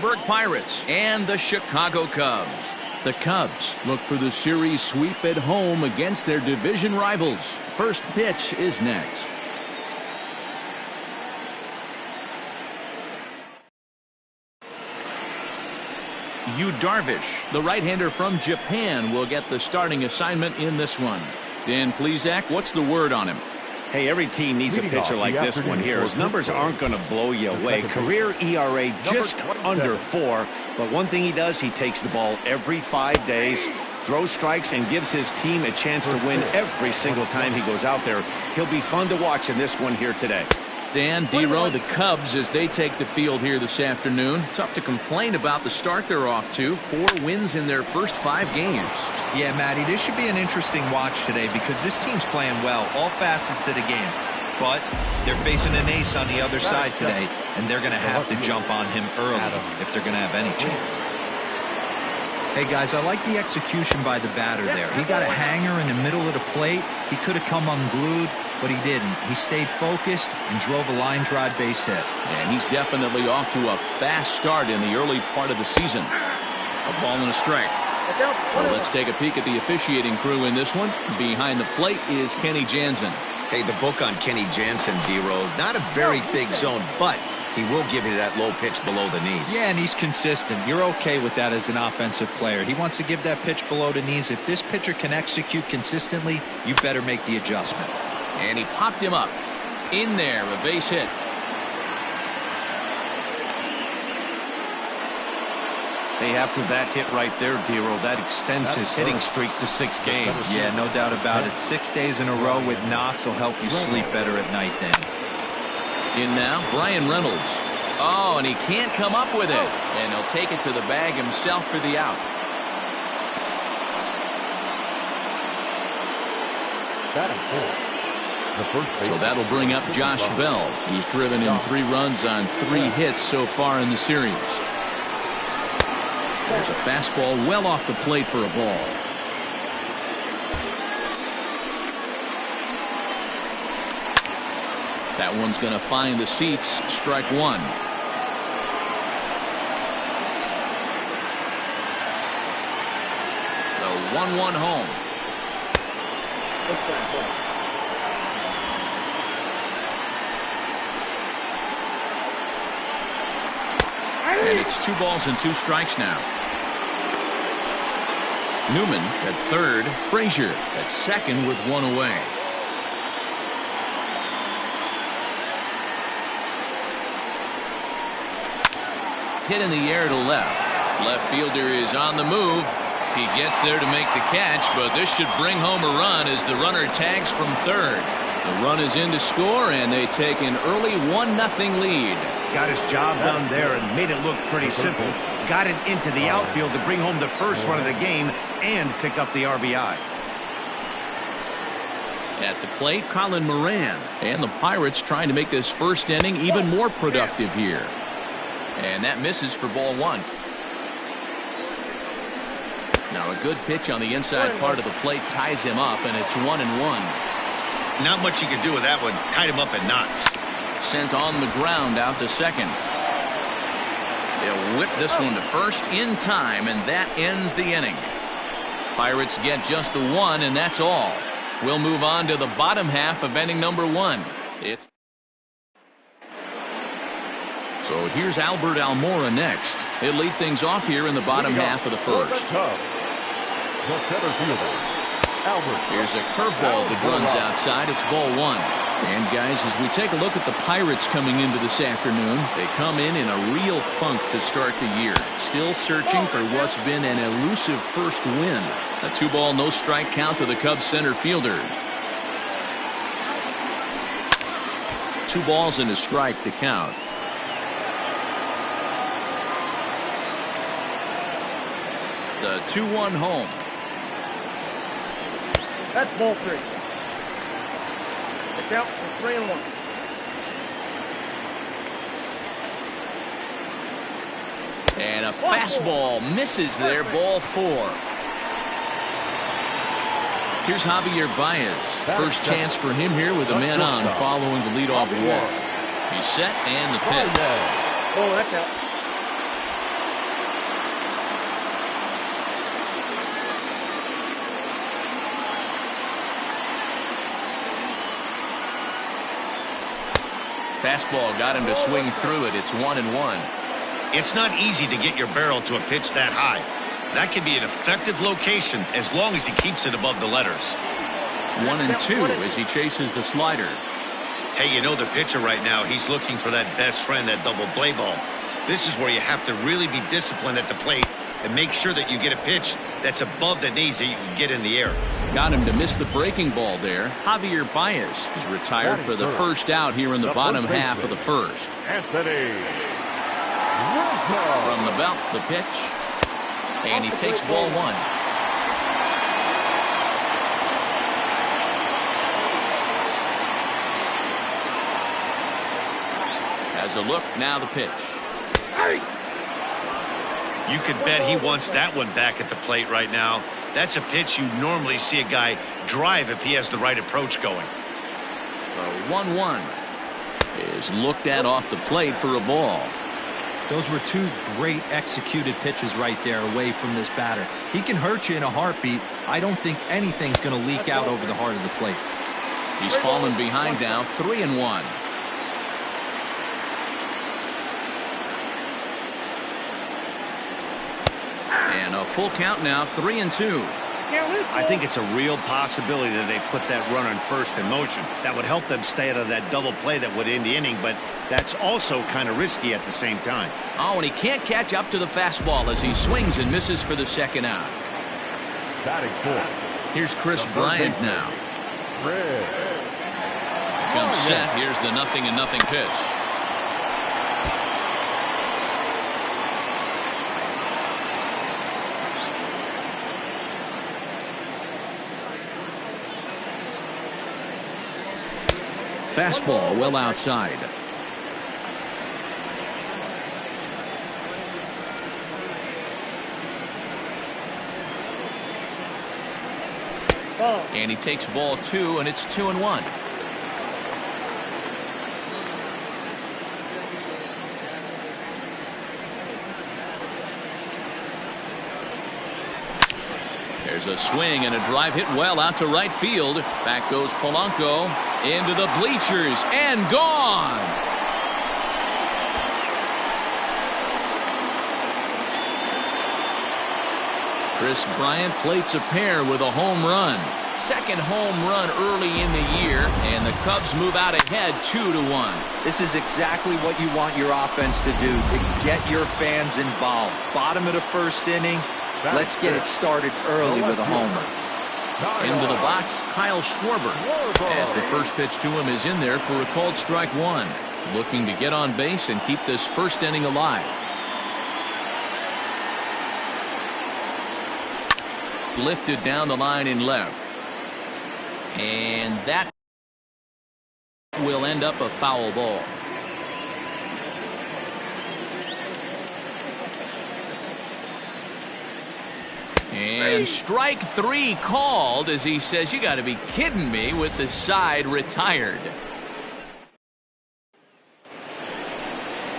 Pirates and the Chicago Cubs. The Cubs look for the series sweep at home against their division rivals. First pitch is next. Yu Darvish, the right-hander from Japan, will get the starting assignment in this one. Dan Plesac, what's the word on him? Hey, every team needs a pitcher like this one here. His numbers aren't going to blow you away. Career ERA just under 4. But one thing he does, he takes the ball every 5 days, throws strikes, and gives his team a chance to win every single time he goes out there. He'll be fun to watch in this one here today. Dan, D-Row, the Cubs, as they take the field here this afternoon. Tough to complain about the start they're off to. 4 wins in their first 5 games. Yeah, Matty, this should be an interesting watch today because this team's playing well, all facets of the game. But they're facing an ace on the other side today, and they're going to have to jump on him early if they're going to have any chance. Hey, guys, I like the execution by the batter there. He got a hanger in the middle of the plate. He could have come unglued, but he didn't. He stayed focused and drove a line drive base hit. And he's definitely off to a fast start in the early part of the season. A ball and a strike. So let's take a peek at the officiating crew in this one. Behind the plate is Kenny Jansen. Hey, the book on Kenny Jansen, D-Row, not a very big zone, but he will give you that low pitch below the knees. Yeah, and he's consistent. You're okay with that as an offensive player. He wants to give that pitch below the knees. If this pitcher can execute consistently, you better make the adjustment. And he popped him up. In there, a base hit. Hey, after that hit right there, D-Row, that extends his hitting streak to 6 games. Yeah, no doubt about it. 6 days in a row with knocks will help you sleep better at night, Dan. In now, Brian Reynolds. Oh, and he can't come up with it. And he'll take it to the bag himself for the out. So that'll bring up Josh Bell. He's driven in 3 runs on 3 hits so far in the series. There's a fastball well off the plate for a ball. That one's going to find the seats. Strike 1. The 1-1 home. And it's 2 balls and 2 strikes now. Newman at third. Frazier at second with 1 away. Hit in the air to left. Left fielder is on the move. He gets there to make the catch, but this should bring home a run as the runner tags from third. The run is in to score, and they take an early 1-0 lead. Got his job done there and made it look pretty simple. Got it into the outfield to bring home the first run of the game and pick up the RBI. At the plate, Colin Moran. And the Pirates trying to make this first inning even more productive here. And that misses for ball 1. Now a good pitch on the inside part of the plate ties him up, and it's 1-1. Not much you can do with that one. Tied him up in knots. Sent on the ground out to second. They'll whip this one to first in time, and that ends the inning. Pirates get just the 1, and that's all. We'll move on to the bottom half of inning number 1. So here's Albert Almora next. He'll lead things off here in the bottom half of the first. Here's a curveball that runs outside. It's ball 1. And guys, as we take a look at the Pirates coming into this afternoon, they come in a real funk to start the year. Still searching for what's been an elusive first win. A 2-ball, no strike count to the Cubs center fielder. 2 balls and a strike to count. The 2-1 home. That's ball 3. Look out for 3-1. And a fastball misses there, ball 4. Here's Javier Baez. First chance for him here with a man on following the leadoff walk. He's set and the pitch. Oh, that's out. Fastball got him to swing through it. It's 1-1. It's not easy to get your barrel to a pitch that high. That can be an effective location as long as he keeps it above the letters. 1-2 as he chases the slider. Hey, you know the pitcher right now, he's looking for that best friend, that double play ball. This is where you have to really be disciplined at the plate and make sure that you get a pitch that's above the knees that you can get in the air. Got him to miss the breaking ball there. Javier Baez is retired for the first out here in the bottom half of the first. From the belt, the pitch. And he takes ball one. Has a look, now the pitch. You can bet he wants that one back at the plate right now. That's a pitch you normally see a guy drive if he has the right approach going. The 1-1 is looked at off the plate for a ball. Those were two great executed pitches right there away from this batter. He can hurt you in a heartbeat. I don't think anything's going to leak out over the heart of the plate. He's fallen behind now, 3-1. And a full count now, 3-2. I think it's a real possibility that they put that runner in first in motion. That would help them stay out of that double play that would end the inning, but that's also kind of risky at the same time. Oh, and he can't catch up to the fastball as he swings and misses for the second out. Here's Chris Bryant now. Comes set. Here's the 0-0 pitch. Fastball well outside. And he takes ball two, and it's 2-1. There's a swing and a drive hit well out to right field. Back goes Polanco into the bleachers and gone. Chris Bryant plates a pair with a home run. Second home run early in the year, and the Cubs move out ahead 2-1. This is exactly what you want your offense to do, to get your fans involved. Bottom of the first inning. Let's get it started early with a homer. Into the box, Kyle Schwarber. As the first pitch to him is in there for a called strike one. Looking to get on base and keep this first inning alive. Lifted down the line in left. And that will end up a foul ball. And strike three called as he says, you got to be kidding me, with the side retired.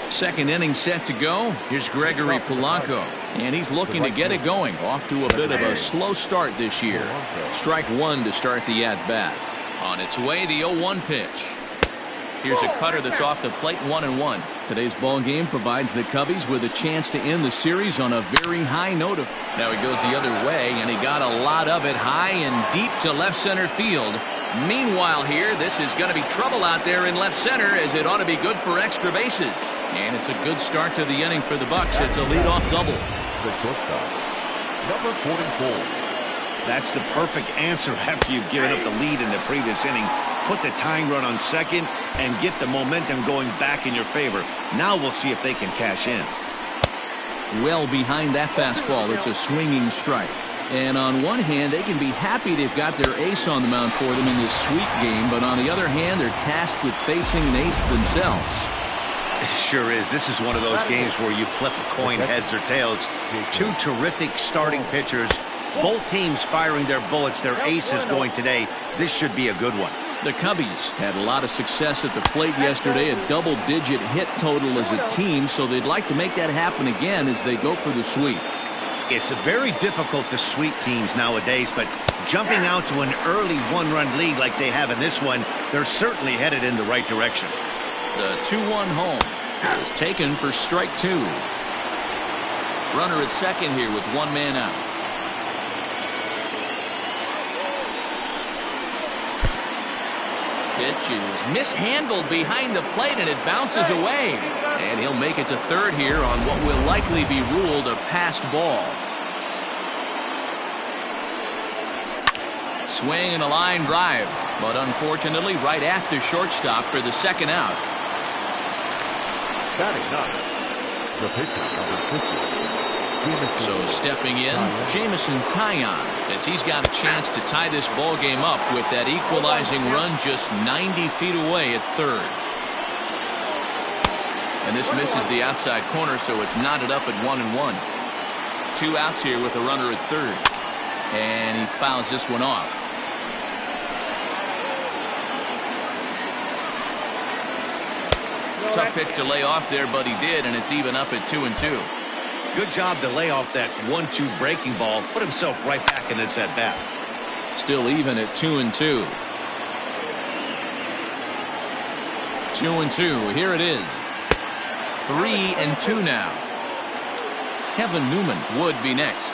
Second inning set to go. Here's Gregory Polanco, and he's looking to get it going. Off to a bit of a slow start this year. Strike one to start the at-bat. On its way, the 0-1 pitch. Here's a cutter that's off the plate, 1-1. Today's ball game provides the Cubbies with a chance to end the series on a very high note. Now he goes the other way, and he got a lot of it high and deep to left center field. Meanwhile here, this is going to be trouble out there in left center, as it ought to be good for extra bases. And it's a good start to the inning for the Bucks. It's a leadoff double. Number 44. That's the perfect answer after you've given up the lead in the previous inning. Put the tying run on second and get the momentum going back in your favor. Now we'll see if they can cash in. Well behind that fastball, it's a swinging strike. And on one hand, they can be happy they've got their ace on the mound for them in this sweep game, but on the other hand, they're tasked with facing an ace themselves. It sure is. This is one of those games where you flip a coin, heads or tails. Two terrific starting pitchers. Both teams firing their bullets. Their aces going today. This should be a good one. The Cubbies had a lot of success at the plate yesterday, a double-digit hit total as a team, so they'd like to make that happen again as they go for the sweep. It's very difficult to sweep teams nowadays, but jumping out to an early one-run lead like they have in this one, they're certainly headed in the right direction. The 2-1 home is taken for strike 2. Runner at second here with one man out. Pitch is mishandled behind the plate and it bounces away. And he'll make it to third here on what will likely be ruled a passed ball. Swing and a line drive, but unfortunately right at the shortstop for the second out. Batting ninth, the pitcher, number 50. So stepping in, Jameson Taillon, as he's got a chance to tie this ball game up with that equalizing run just 90 feet away at third. And this misses the outside corner, so it's knotted up at 1-1. 2 outs here with a runner at third. And he fouls this one off. Tough pitch to lay off there, but he did, and it's even up at 2-2. Good job to lay off that 1-2 breaking ball. Put himself right back in this at bat. Still even at 2-2. 2-2. Here it is. 3-2 now. Kevin Newman would be next.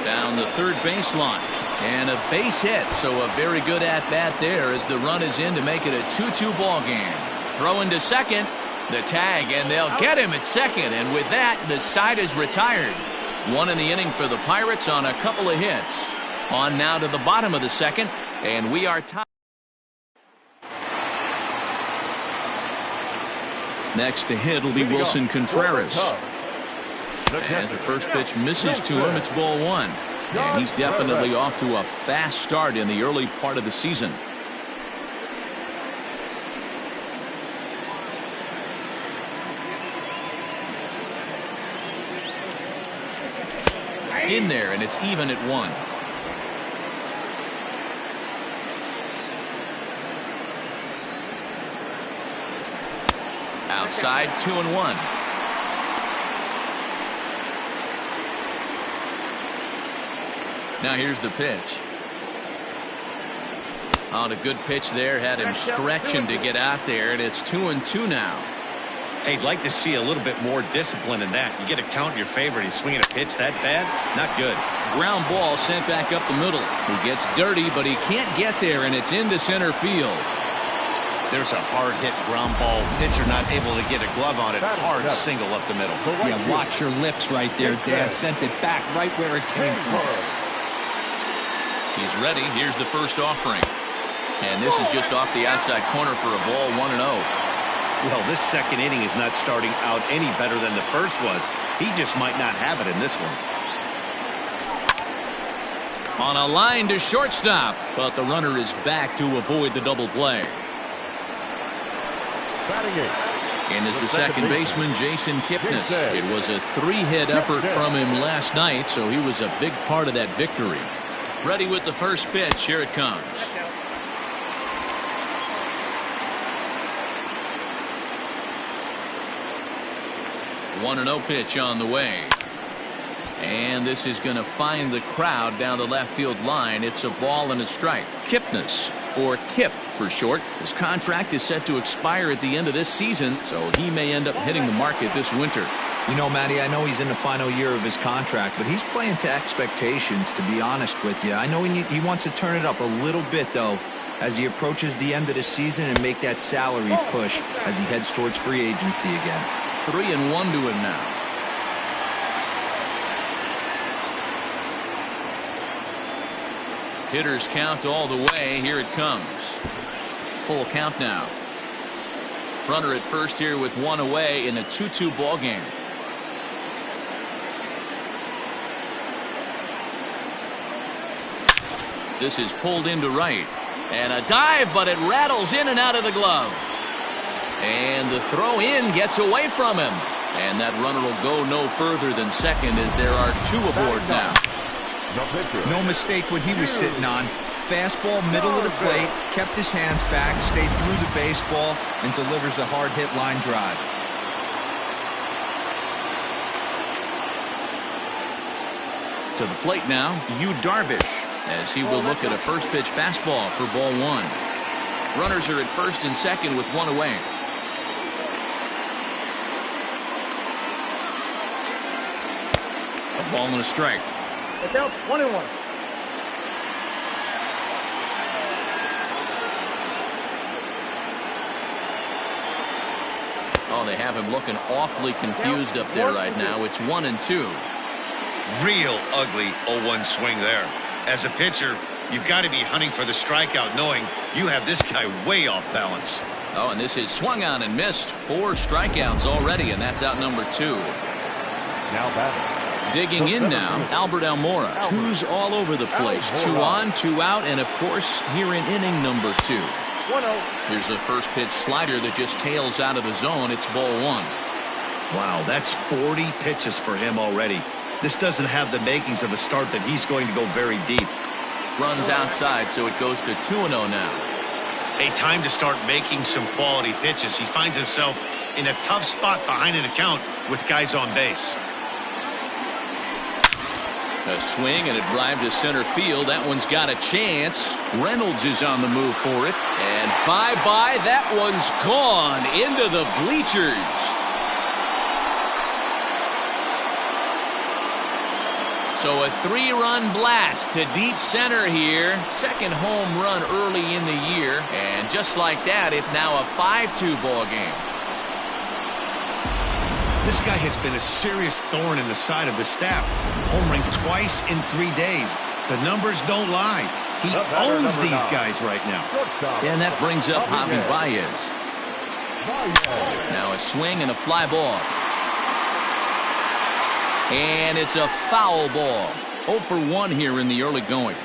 Down the third baseline. And a base hit, so a very good at-bat there as the run is in to make it a 2-2 ball game. Throw into second. The tag, and they'll get him at second, and with that, the side is retired. 1 in the inning for the Pirates on a couple of hits. On now to the bottom of the second, and we are tied. Next to hit will be Wilson Contreras. As the first pitch misses to him, it's ball 1. And he's definitely off to a fast start in the early part of the season. In there, and it's even at 1. Outside, 2-1. Now here's the pitch. On a good pitch there, had him stretching to get out there, and it's 2-2 now. Hey, I'd like to see a little bit more discipline in that. You get a count in your favor, he's swinging a pitch that bad? Not good. Ground ball sent back up the middle. He gets dirty, but he can't get there, and it's into center field. There's a hard hit ground ball. Pitcher not able to get a glove on it. Hard single up the middle. Yeah, watch your lips right there, Dan. Sent it back right where it came from. He's ready. Here's the first offering. And this is just off the outside corner for a ball, 1-0. Well, this second inning is not starting out any better than the first was. He just might not have it in this one. On a line to shortstop, but the runner is back to avoid the double play. In is the second baseman, Jason Kipnis. It was a 3-hit effort from him last night, so he was a big part of that victory. Ready with the first pitch. Here it comes. One 1-0 pitch on the way. And this is going to find the crowd down the left field line. It's a ball and a strike. Kipnis, or Kip for short. His contract is set to expire at the end of this season, so he may end up hitting the market this winter. You know, Matty, I know he's in the final year of his contract, but he's playing to expectations, to be honest with you. I know he wants to turn it up a little bit, though, as he approaches the end of the season and make that salary push as he heads towards free agency again. 3-1 to him now. Hitters count all the way. Here it comes. Full count now. Runner at first here with one away in a 2-2 ball game. This is pulled into right. And a dive, but it rattles in and out of the glove. And the throw in gets away from him. And that runner will go no further than second as there are two aboard now. No mistake what he was sitting on. Fastball, middle of the plate, kept his hands back, stayed through the baseball, and delivers a hard hit line drive. To the plate now, Yu Darvish, as he will look at a first pitch fastball for ball one. Runners are at first and second with one away. A ball and a strike. It's out 21. Oh, they have him looking awfully confused up there right now. It's 1-2. Real ugly 0-1 swing there. As a pitcher, you've got to be hunting for the strikeout, knowing you have this guy way off balance. Oh, and this is swung on and missed. 4 strikeouts already, and that's out number 2. Now batting. Digging in now, Albert Almora. Twos all over the place. 2 on, 2 out, and of course, here in inning number 2. 1-0. Here's a first pitch slider that just tails out of the zone. It's ball 1. Wow, that's 40 pitches for him already. This doesn't have the makings of a start that he's going to go very deep. Runs outside, so it goes to 2-0 now. Hey, time to start making some quality pitches. He finds himself in a tough spot behind an account with guys on base. A swing and a drive to center field. That one's got a chance. Reynolds is on the move for it. And bye-bye. That one's gone into the bleachers. So a 3-run blast to deep center here. Second home run early in the year. And just like that, it's now a 5-2 ball game. This guy has been a serious thorn in the side of the staff. Homering twice in 3 days. The numbers don't lie. He owns these guys right now. And that brings up Javi Baez. Now a swing and a fly ball. And it's a foul ball. 0 for 1 here in the early going.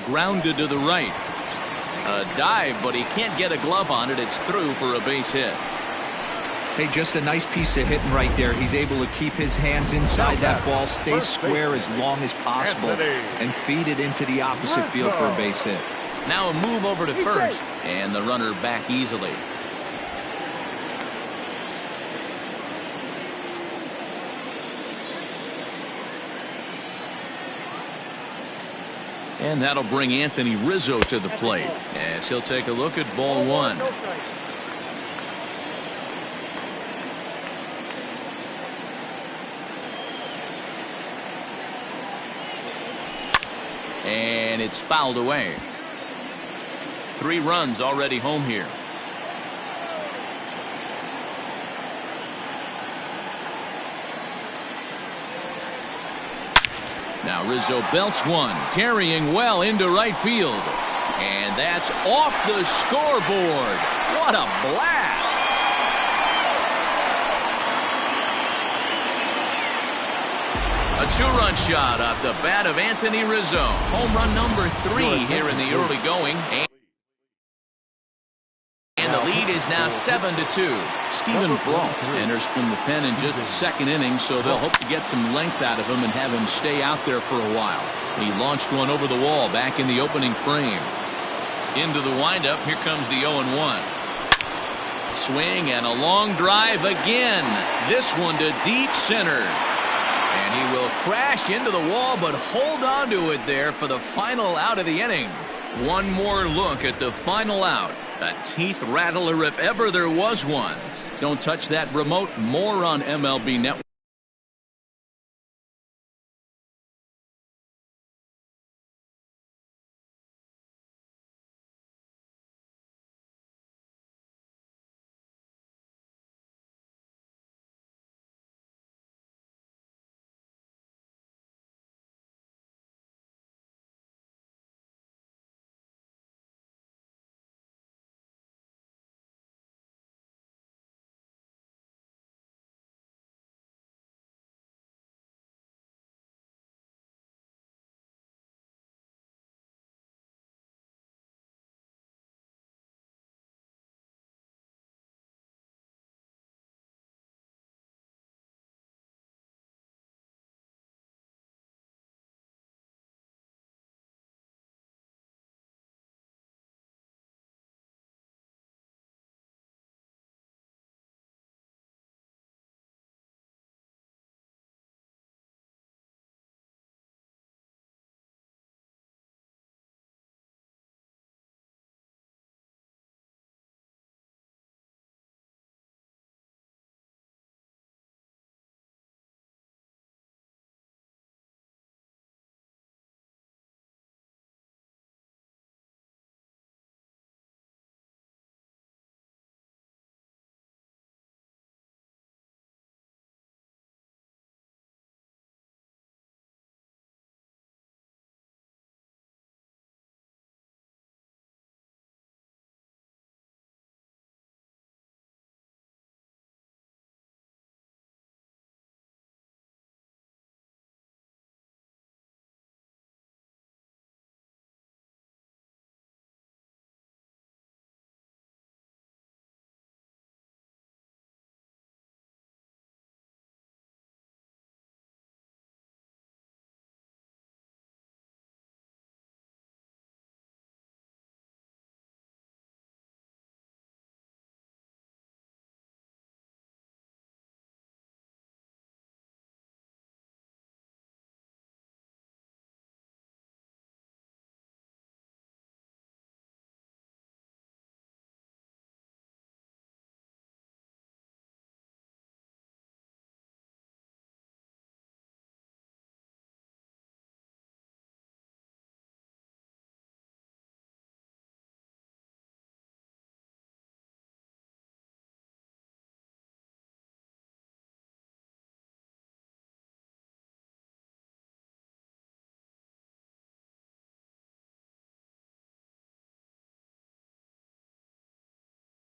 grounded to the right. A dive, but he can't get a glove on it. It's through for a base hit. Hey, just a nice piece of hitting right there. He's able to keep his hands inside that ball, stay square as long as possible, and feed it into the opposite field for a base hit. Now a move over to first, and the runner back easily. And that'll bring Anthony Rizzo to the plate as he'll take a look at ball one. And it's fouled away. 3 runs already home here. Now Rizzo belts one, carrying well into right field. And that's off the scoreboard. What a blast! A 2-run shot off the bat of Anthony Rizzo. Home run number 3 here in the early going. And the lead is now 7-2. Stephen Brault enters from the pen in just the 2nd inning, so they'll hope to get some length out of him and have him stay out there for a while. He launched one over the wall back in the opening frame. Into the windup, here comes the 0-1. Swing and a long drive again. This one to deep center. And he will crash into the wall, but hold on to it there for the final out of the inning. One more look at the final out. A teeth rattler if ever there was one. Don't touch that remote. More on MLB Network.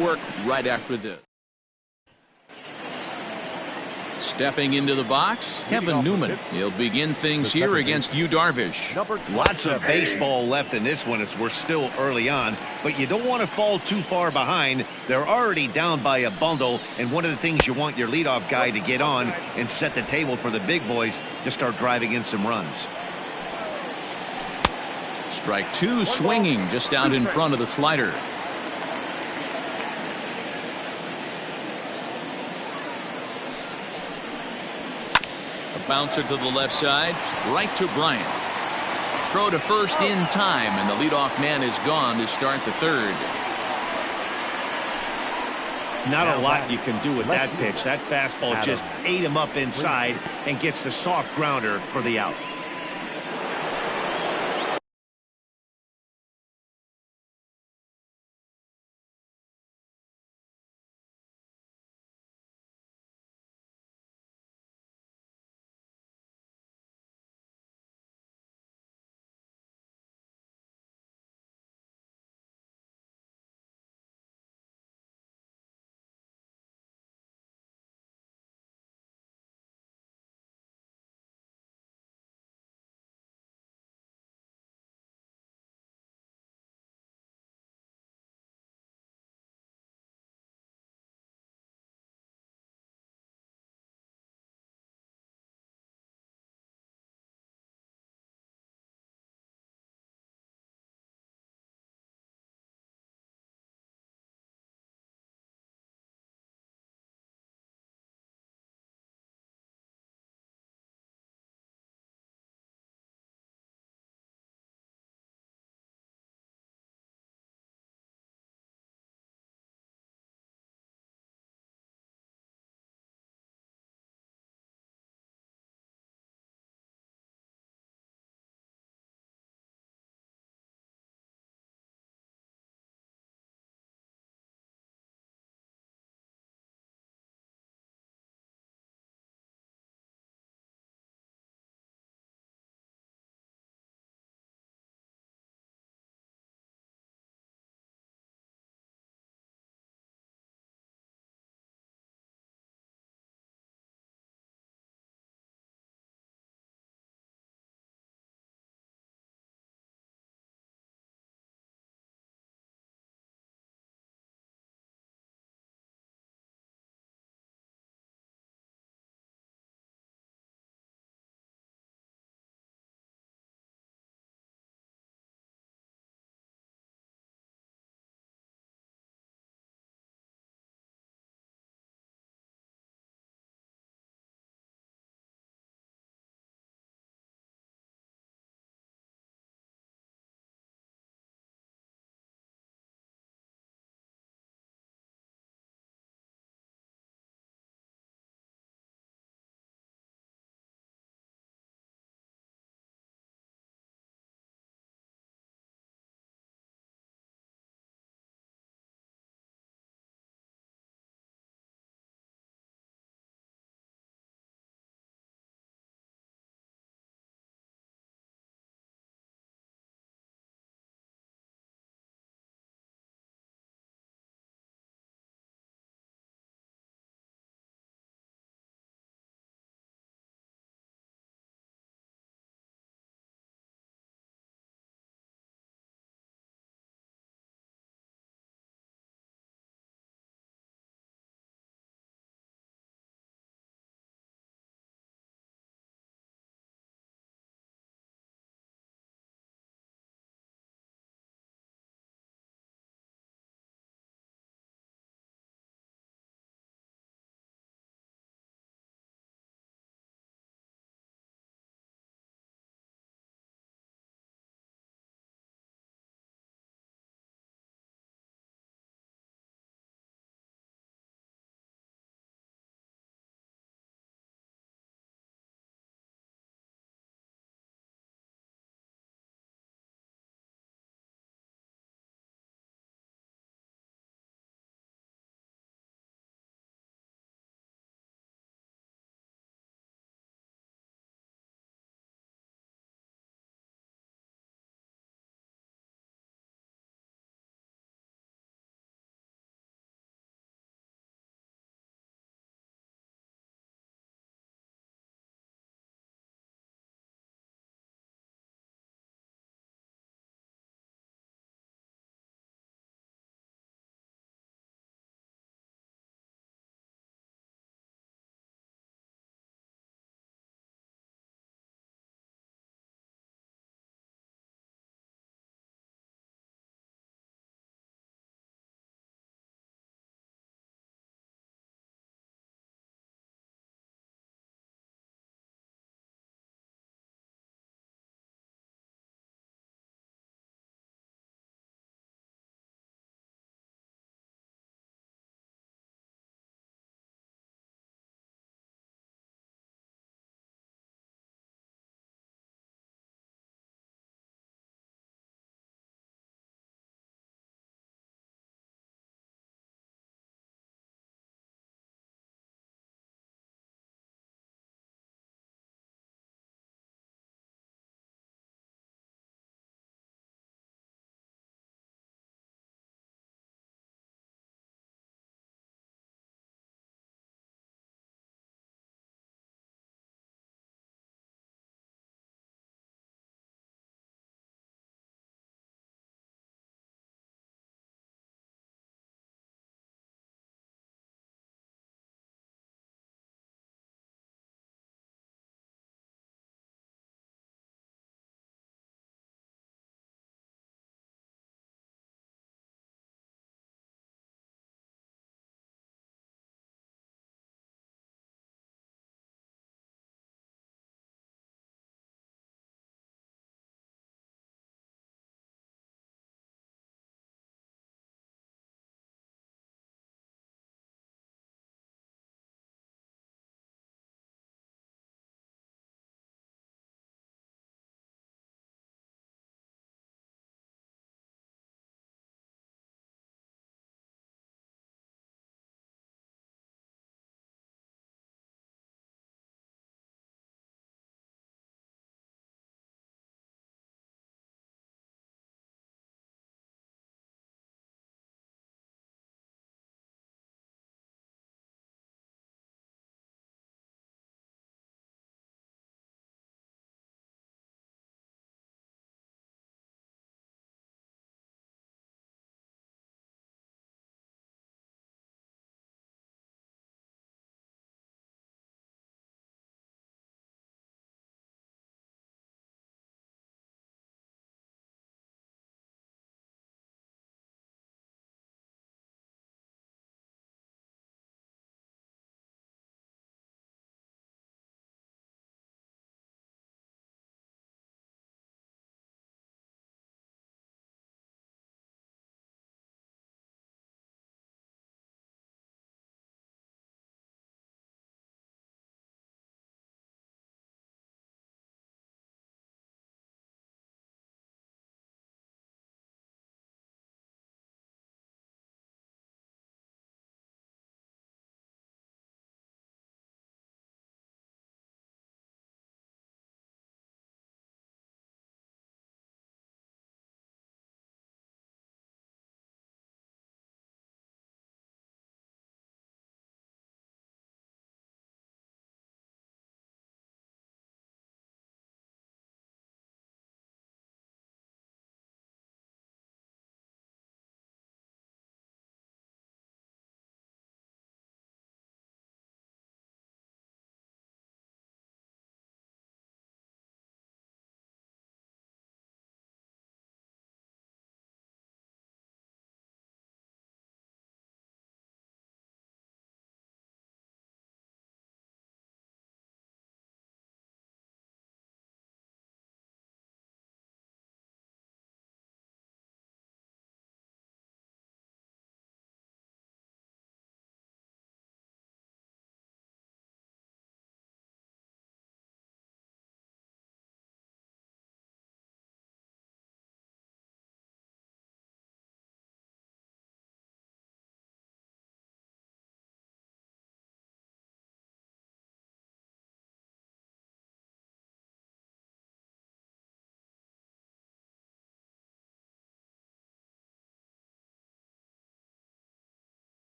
Work right after this. Stepping into the box, Kevin Newman. He'll begin things here against Yu Darvish. Lots of baseball left in this one as we're still early on, but you don't want to fall too far behind. They're already down by a bundle, and one of the things you want your leadoff guy to get on and set the table for the big boys to start driving in some runs. Strike two, swinging just out in front of the slider. Bouncer to the left side, right to Bryant. Throw to first in time, and the leadoff man is gone to start the third. Not a lot you can do with that pitch. That fastball just ate him up inside and gets the soft grounder for the out.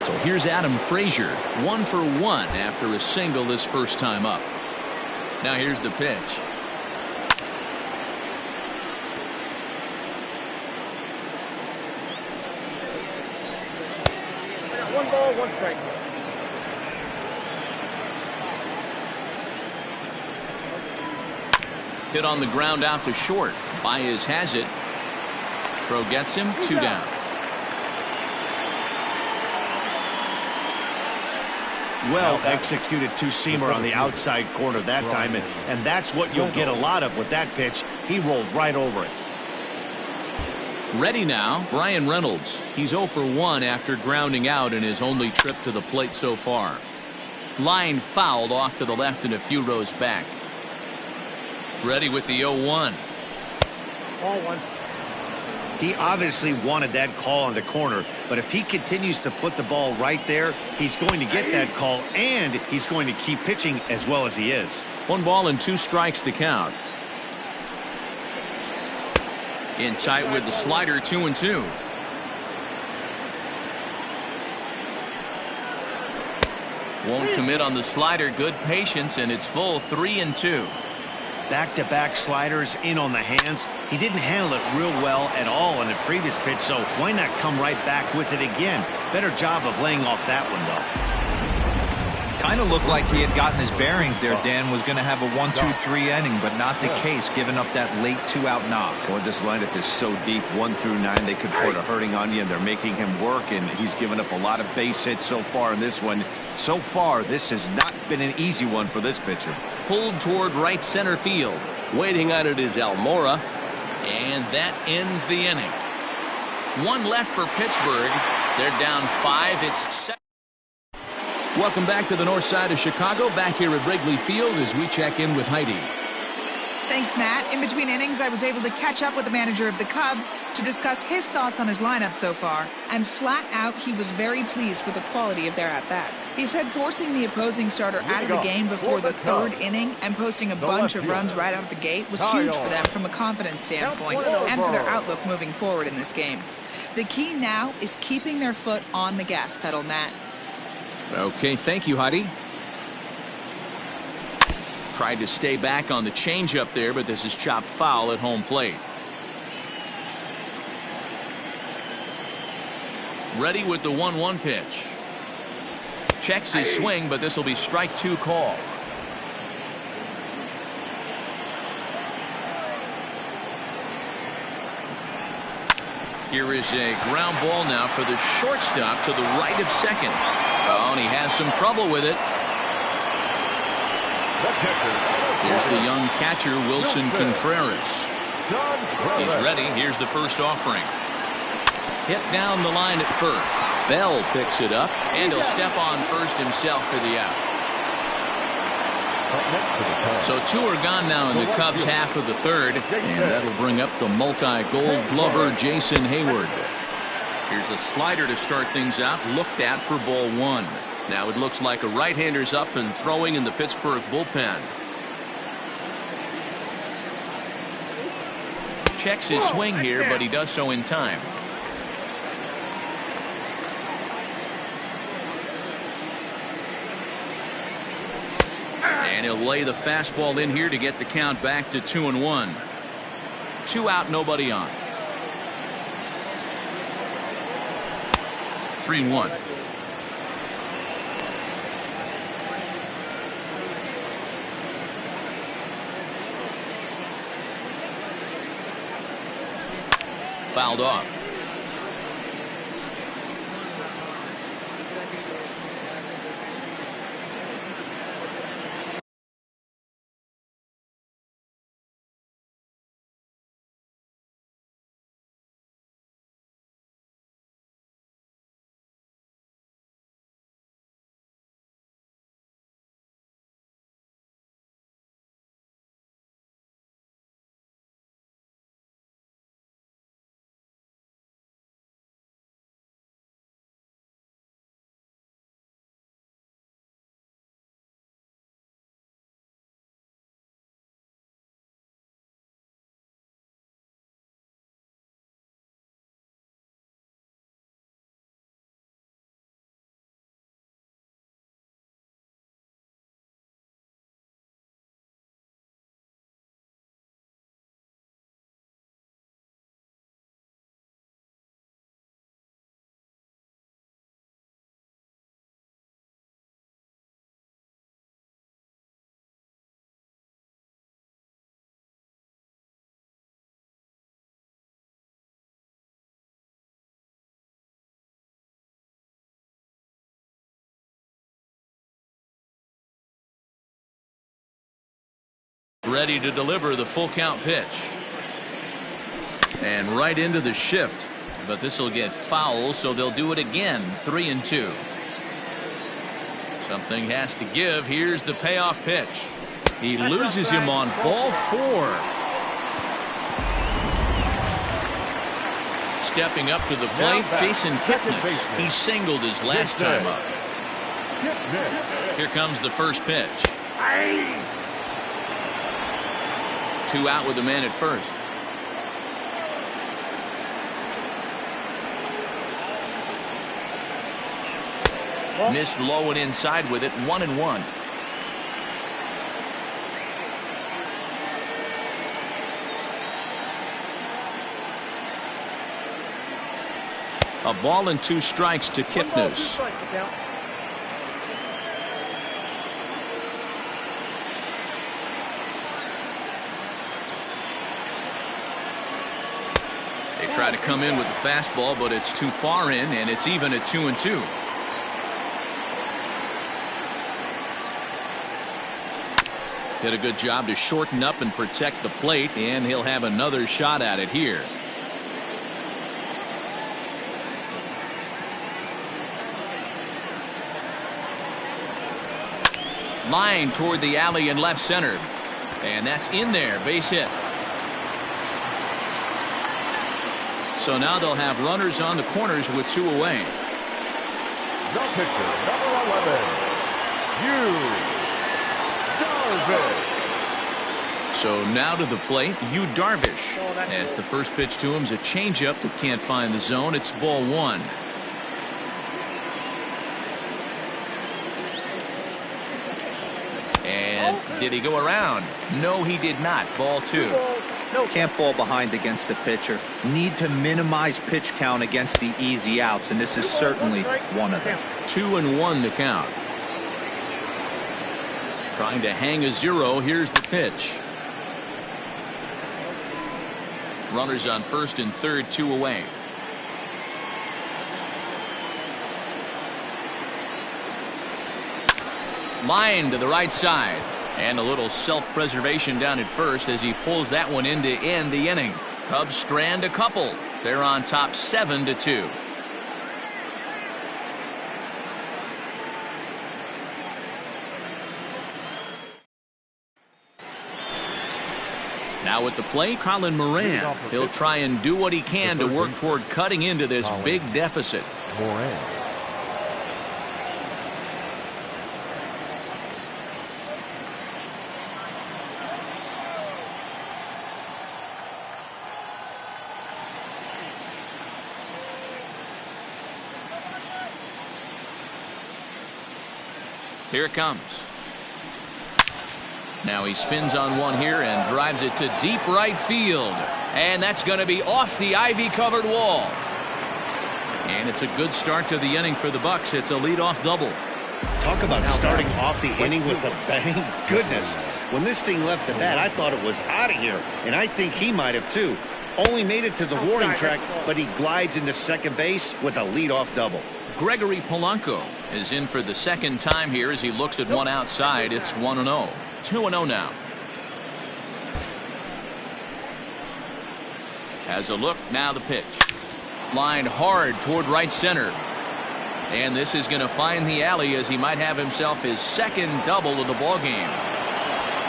So here's Adam Frazier, 1 for 1 after a single this first time up. Now here's the pitch. One ball, one strike. Hit on the ground out to short. Baez has it. Throw gets him, 2 down. Well executed two-seamer on the outside corner that time, and that's what you'll get a lot of with that pitch. He rolled right over it. Ready now, Brian Reynolds. He's 0 for 1 after grounding out in his only trip to the plate so far. Line fouled off to the left and a few rows back. Ready with the 0-1. Ball one. He obviously wanted that call on the corner, but if he continues to put the ball right there, he's going to get that call, and he's going to keep pitching as well as he is. 1 ball and 2 strikes to count. In tight with the slider, 2-2. Won't commit on the slider. Good patience, and it's full, 3-2. Back-to-back sliders in on the hands. He didn't handle it real well at all in the previous pitch, so why not come right back with it again? Better job of laying off that one, though. Kind of looked like he had gotten his bearings there. Dan was going to have a 1-2-3 inning, but not the case, giving up that late 2-out knock. Boy, this lineup is so deep, 1 through 9. They could put a hurting on you, and they're making him work, and he's given up a lot of base hits so far in this one. So far, this has not been an easy one for this pitcher. Pulled toward right center field. Waiting on it is Almora, and that ends the inning. 1 left for Pittsburgh. They're down 5. It's 7. Welcome back to the north side of Chicago, back here at Wrigley Field as we check in with Heidi. Thanks, Matt. In between innings, I was able to catch up with the manager of the Cubs to discuss his thoughts on his lineup so far. And flat out, he was very pleased with the quality of their at-bats. He said forcing the opposing starter out of the game before the 3rd inning and posting a bunch of runs right out of the gate was huge for them from a confidence standpoint and for their outlook moving forward in this game. The key now is keeping their foot on the gas pedal, Matt. Okay, thank you, Heidi. Tried to stay back on the changeup there, but this is chopped foul at home plate. Ready with the 1-1 pitch. Checks his swing, but this will be strike 2 call. Here is a ground ball now for the shortstop to the right of second. Oh, and he has some trouble with it. Here's the young catcher, Wilson Contreras. He's ready. Here's the first offering. Hit down the line at first. Bell picks it up, and he'll step on first himself for the out. So 2 are gone now in the Cubs' half of the 3rd, and that'll bring up the multi-gold glover Jason Hayward. Here's a slider to start things out, looked at for ball 1. Now it looks like a right-hander's up and throwing in the Pittsburgh bullpen. Checks his swing here, but he does so in time. And he'll lay the fastball in here to get the count back to 2-1. 2 out, nobody on. 3-1. Fouled off. Ready to deliver the full count pitch. And right into the shift. But this will get foul, so they'll do it again. 3-2. Something has to give. Here's the payoff pitch. He loses him on ball 4. Stepping up to the plate, Jason Kipnis. He singled his last time up. Here comes the first pitch. 2 out with a man at first. Missed low and inside with it. 1-1. A ball and 2 strikes to Kipnis. They try to come in with the fastball, but it's too far in, and it's even at 2-2. Did a good job to shorten up and protect the plate, and he'll have another shot at it here. Line toward the alley in left center. And that's in there. Base hit. So now they'll have runners on the corners with 2 away. The pitcher, number 11, Darvish. So now to the plate, Darvish. As the first pitch to him is a changeup that can't find the zone. It's ball 1. And did he go around? No, he did not. Ball 2. Can't fall behind against the pitcher. Need to minimize pitch count against the easy outs, and this is certainly one of them. 2-1 to count. Trying to hang a 0. Here's the pitch. Runners on first and third, 2 away. Line to the right side. And a little self-preservation down at first as he pulls that one in to end the inning. Cubs strand a couple. They're on top 7-2. Now at the plate, Colin Moran. He'll try and do what he can to work toward cutting into this big deficit. Moran. Here it comes. Now he spins on one here and drives it to deep right field. And that's going to be off the ivy-covered wall. And it's a good start to the inning for the Bucks. It's a leadoff double. Talk about starting off the inning with a bang. Goodness. When this thing left the bat, I thought it was out of here. And I think he might have too. Only made it to the warning track, but he glides into second base with a leadoff double. Gregory Polanco is in for the second time here as he looks at one outside. It's 1-0. 2-0 now. Has a look. Now the pitch. Line hard toward right center. And this is going to find the alley as he might have himself his second double of the ball game.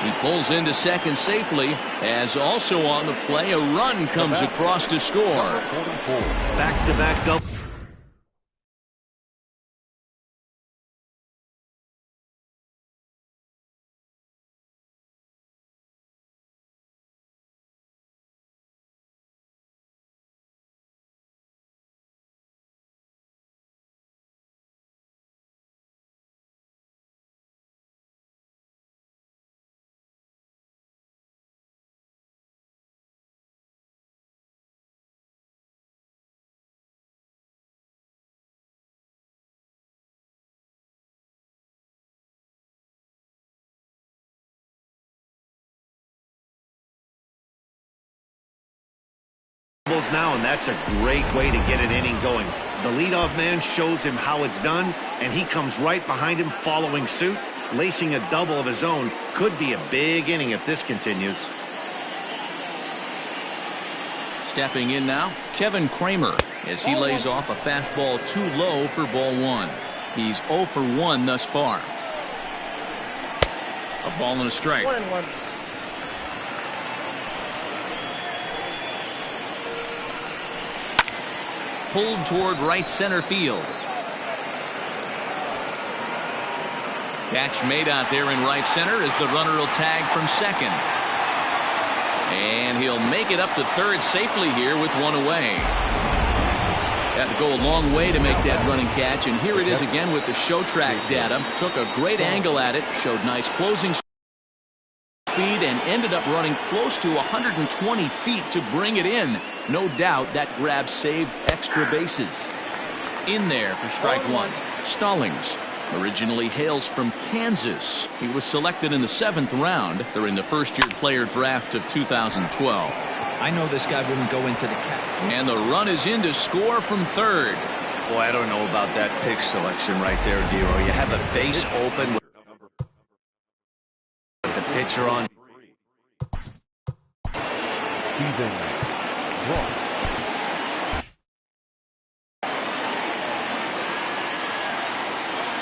He pulls into second safely as also on the play a run comes across to score. Back-to-back double. Now, and that's a great way to get an inning going. The leadoff man shows him how it's done, and he comes right behind him following suit. lacing a double of his own. Could be a big inning if this continues. Stepping in now, Kevin Kramer, as he lays off a fastball too low for ball 1. He's 0 for 1 thus far. A ball and a strike. 1-1. Pulled toward right center field. Catch made out there in right center as the runner will tag from second. And he'll make it up to third safely here with one away. Had to go a long way to make that running catch, and here it is again with the show track data. Took a great angle at it, showed nice closing speed, and ended up running close to 120 feet to bring it in. No doubt that grab saved extra bases. In there for strike 1. Stallings originally hails from Kansas. He was selected in the 7th round during the first-year player draft of 2012. I know this guy wouldn't go into the catch. And the run is in to score from third. Boy, I don't know about that pitch selection right there, Dero. You have a base open with the pitcher on. Steven Brault.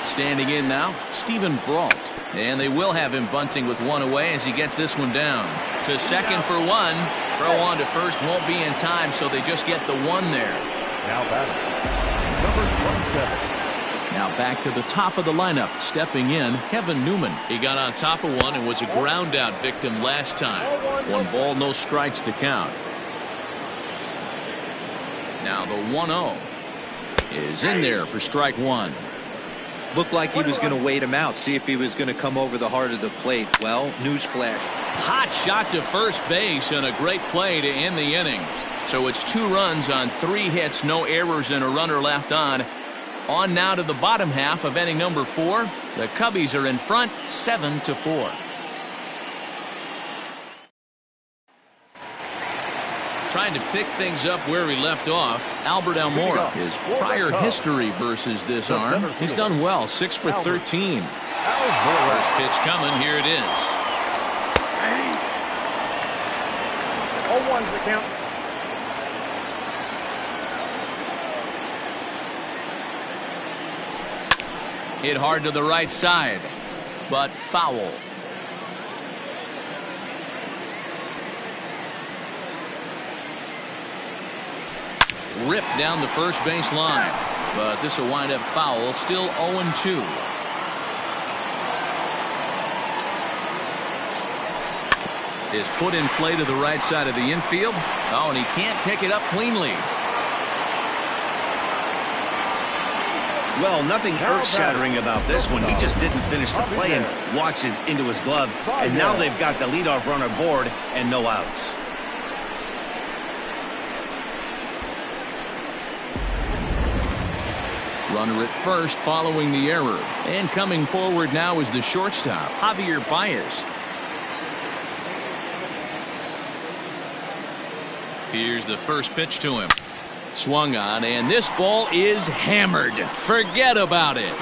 Standing in now, Steven Brault. And they will have him bunting with one away as he gets this one down. To second for one. Throw on to first won't be in time, so they just get the one there. Now batting, number 27. Now back to the top of the lineup. Stepping in, Kevin Newman. He got on top of one and was a ground out victim last time. 1 ball, no strikes the count. Now the 1-0 is in there for strike 1. Looked like he was going to wait him out, see if he was going to come over the heart of the plate. Well, newsflash. Hot shot to first base and a great play to end the inning. So it's 2 runs on 3 hits, no errors, and a runner left on. On now to the bottom half of inning number 4. The Cubbies are in front 7-4. Trying to pick things up where he left off. Albert Almora, his prior history versus this arm. He's done well, 6 for 13. First pitch coming, here it is. 0-1's the count. Hit hard to the right side, but foul. Ripped down the first base line, but this will wind up foul. Still 0-2. Is put in play to the right side of the infield. Oh, and he can't pick it up cleanly. Well, nothing earth-shattering about this one. He just didn't finish the play and watched it into his glove. And now they've got the leadoff runner aboard and no outs. Runner at first following the error. And coming forward now is the shortstop, Javier Baez. Here's the first pitch to him. Swung on, and this ball is hammered. Forget about it.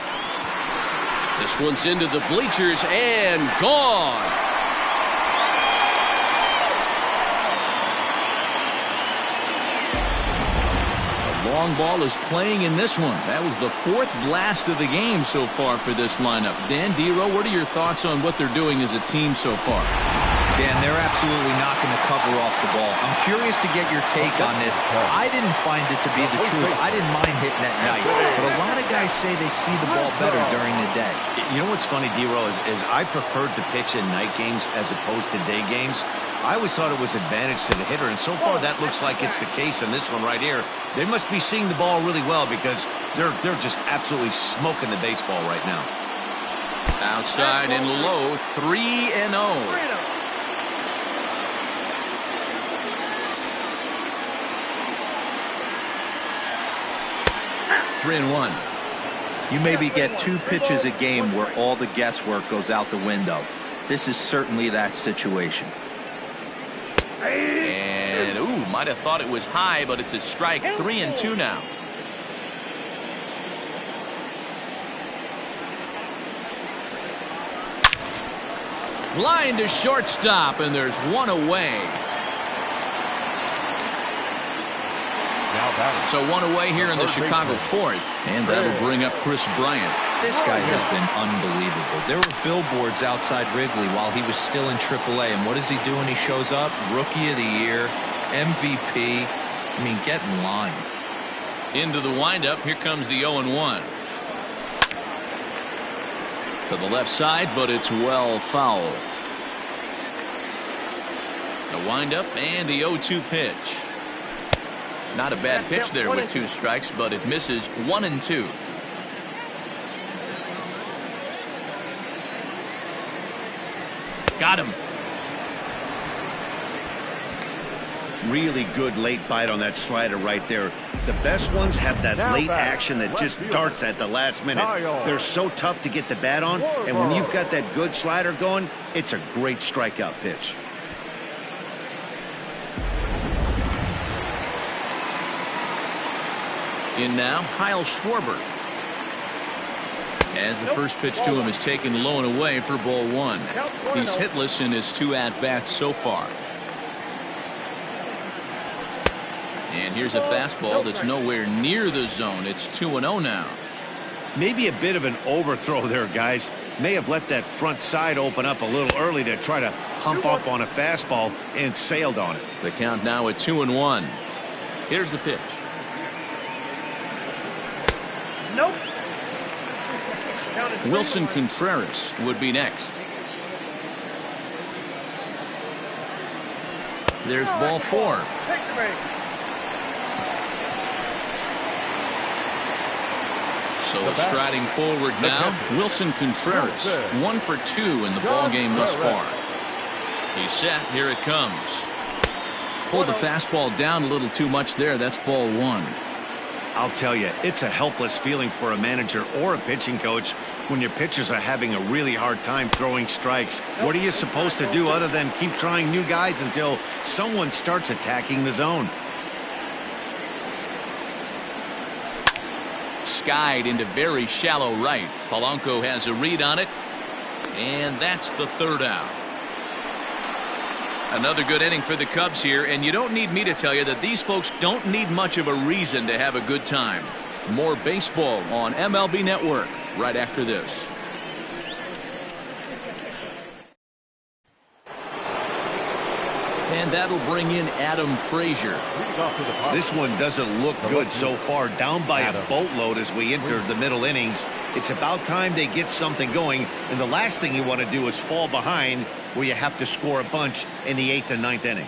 This one's into the bleachers and gone. The long ball is playing in this one. That was the 4th blast of the game so far for this lineup. Dan, Dero, what are your thoughts on what they're doing as a team so far? Dan, they're absolutely not going to cover off the ball. I'm curious to get your take on this. I didn't find it to be the truth. I didn't mind hitting at night. But a lot of guys say they see the ball better during the day. You know what's funny, Dero, is I preferred to pitch in night games as opposed to day games. I always thought it was advantage to the hitter, and so far that looks like it's the case in this one right here. They must be seeing the ball really well because they're just absolutely smoking the baseball right now. Outside and low, 3-0. 3-1. You maybe get 2 pitches a game where all the guesswork goes out the window. This is certainly that situation. And, ooh, might have thought it was high, but it's a strike. 3-2 now. Line to shortstop, and there's one away. So one away here in the Chicago fourth, and that'll bring up Chris Bryant. This guy has been unbelievable. There were billboards outside Wrigley while he was still in AAA, and what does he do when he shows up? Rookie of the Year, MVP. I mean, get in line. Into the windup, here comes the 0-1. To the left side, but it's well foul. The windup and the 0-2 pitch. Not a bad pitch there with 2 strikes, but it misses 1-2. Got him. Really good late bite on that slider right there. The best ones have that late action that just darts at the last minute. They're so tough to get the bat on, and when you've got that good slider going, it's a great strikeout pitch. In now, Kyle Schwarber. As the first pitch to him is taken low and away for ball 1. He's hitless in his 2 at-bats so far. And here's a fastball that's nowhere near the zone. It's 2-0 now. Maybe a bit of an overthrow there, guys. May have let that front side open up a little early to try to hump up on a fastball and sailed on it. The count now at 2-1. Here's the pitch. Nope. Wilson Contreras would be next. There's ball 4. So striding forward now, Wilson Contreras, 1 for 2 in the ball game thus far. He's set. Here it comes. Pulled the fastball down a little too much there. That's ball 1. I'll tell you, it's a helpless feeling for a manager or a pitching coach when your pitchers are having a really hard time throwing strikes. What are you supposed to do other than keep trying new guys until someone starts attacking the zone? Skied into very shallow right. Polanco has a read on it, and that's the 3rd out. Another good inning for the Cubs here, and you don't need me to tell you that these folks don't need much of a reason to have a good time. More baseball on MLB Network right after this. And that'll bring in Adam Frazier. This one doesn't look good so far. Down by a boatload as we enter the middle innings. It's about time they get something going, and the last thing you want to do is fall behind where you have to score a bunch in the 8th and 9th inning.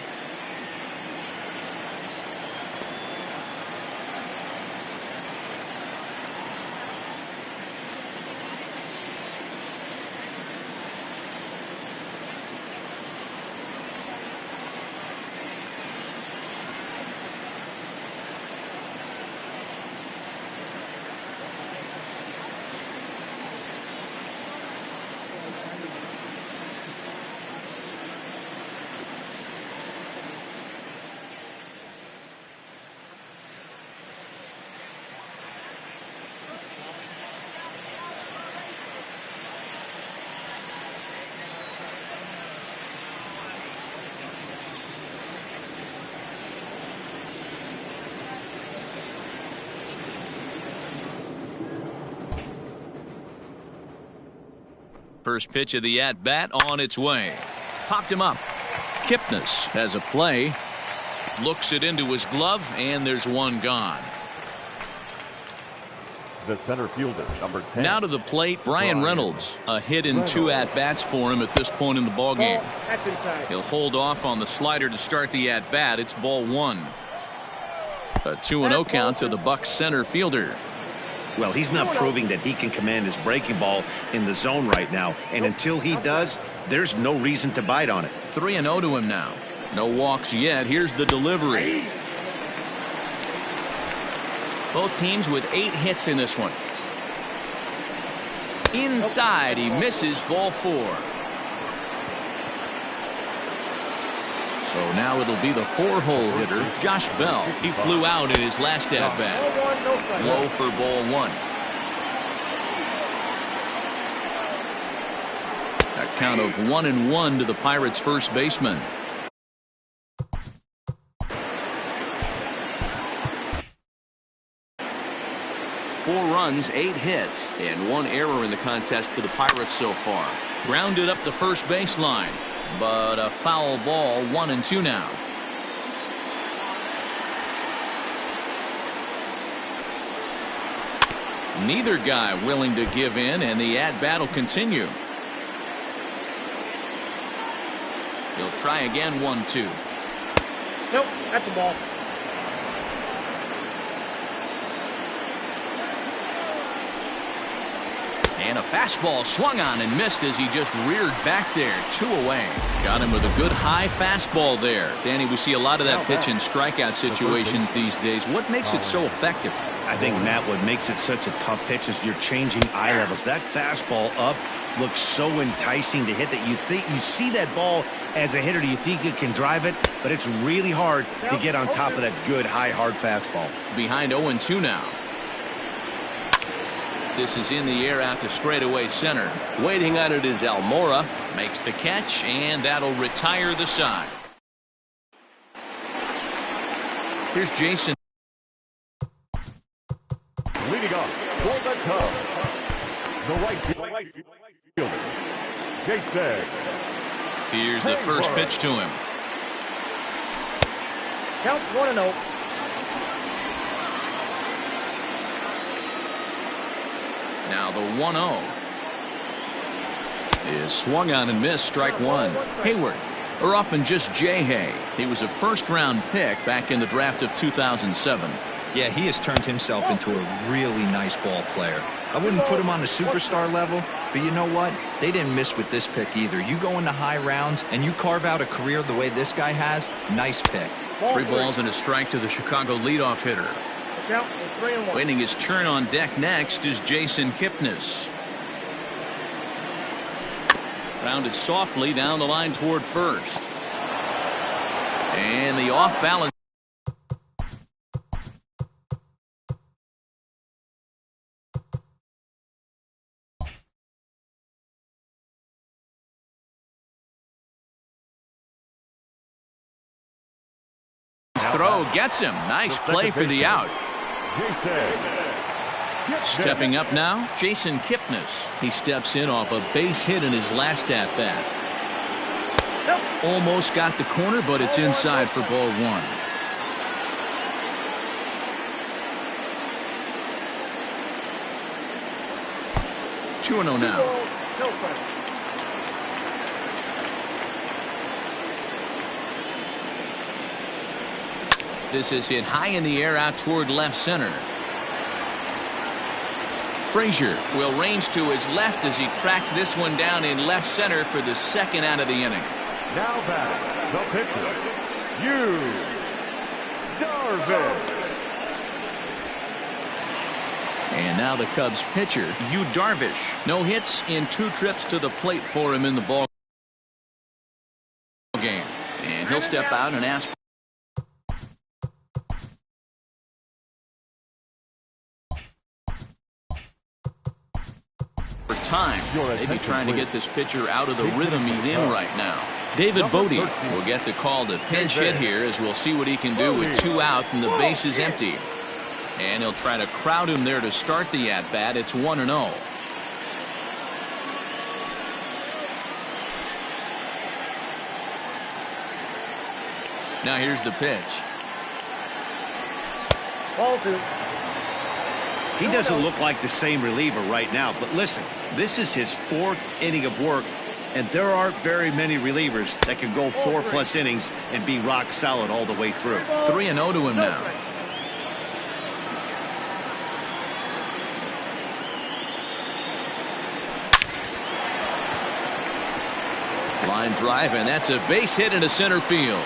First pitch of the at-bat on its way. Popped him up. Kipnis has a play. Looks it into his glove, and there's one gone. The center fielder, number 10. Now to the plate, Brian Reynolds. A hit in 2 at-bats for him at this point in the ballgame. He'll hold off on the slider to start the at-bat. It's ball 1. A 2-0 count to the Bucs center fielder. Well, he's not proving that he can command his breaking ball in the zone right now. And until he does, there's no reason to bite on it. 3-0 to him now. No walks yet. Here's the delivery. Both teams with 8 hits in this one. Inside, he misses ball 4. So now it'll be the 4-hole hitter, Josh Bell. He flew out in his last at-bat. Low for ball 1. A count of 1-1 to the Pirates' first baseman. Four runs, 8 hits, and 1 error in the contest for the Pirates so far. Grounded up the first baseline, but a foul ball, 1-2 now. Neither guy willing to give in, and the at-bat will continue. He'll try again, 1-2. Nope, that's the ball. And a fastball swung on and missed as he just reared back there. 2 away. Got him with a good high fastball there. Danny, we see a lot of that pitch in strikeout situations these days. What makes it so effective? I think, Matt, what makes it such a tough pitch is you're changing eye levels. That fastball up looks so enticing to hit that you think you see that ball as a hitter. You think you can drive it, but it's really hard to get on top of that good high hard fastball. Behind 0-2 now. This is in the air out to straightaway center. Waiting on it is Almora. Makes the catch, and that'll retire the side. Here's Jason. Leading off for the Cubs, the right fielder, Jason. Here's the first pitch to him. Count 1-0. Now the 1-0 is swung on and missed. Strike one. Hayward, or often just J-Hay. He was a first-round pick back in the draft of 2007. Yeah, he has turned himself into a really nice ball player. I wouldn't put him on the superstar level, but you know what? They didn't miss with this pick either. You go into high rounds and you carve out a career the way this guy has, nice pick. 3 balls and a strike to the Chicago leadoff hitter. Count 3-1. Waiting his turn on deck next is Jason Kipnis. Grounded softly down the line toward first. And the off balance. Throw gets him. Nice play for the out. Stepping up now, Jason Kipnis. He steps in off a base hit in his last at-bat. Almost got the corner, but it's inside for ball 1. Two and 0 now. This is hit high in the air out toward left center. Frazier will range to his left as he tracks this one down in left center for the second out of the inning. Now batting, the pitcher, Yu Darvish. And now the Cubs pitcher, Yu Darvish. No hits in 2 trips to the plate for him in the ball game. And he'll step out and ask for time. Maybe trying to get this pitcher out of the rhythm he's in right now. David Bodie will get the call to pinch hit here, as we'll see what he can do with 2 out and the base is empty. And he'll try to crowd him there to start the at-bat. It's 1-0. Now here's the pitch. Ball 2. He doesn't look like the same reliever right now, but listen, this is his 4th inning of work, and there aren't very many relievers that can go 4+ innings and be rock solid all the way through. 3-0 to him now. Line drive, and that's a base hit into center field.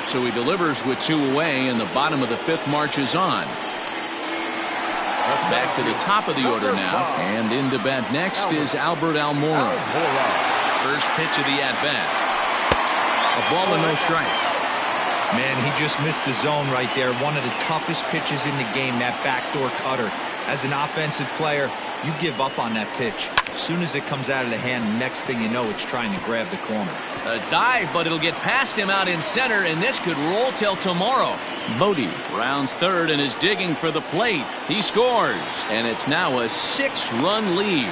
So he delivers with 2 away, and the bottom of the 5th marches on. Back to the top of the order now, and into bat next is Albert Almora. First pitch of the at-bat. A ball and no strikes. Man, he just missed the zone right there. One of the toughest pitches in the game, that backdoor cutter. As an offensive player, You give up on that pitch. As soon as it comes out of the hand, next thing you know, it's trying to grab the corner. A dive, but it'll get past him out in center, and this could roll till tomorrow. Bodie rounds third and is digging for the plate. He scores, and it's now a 6-run lead.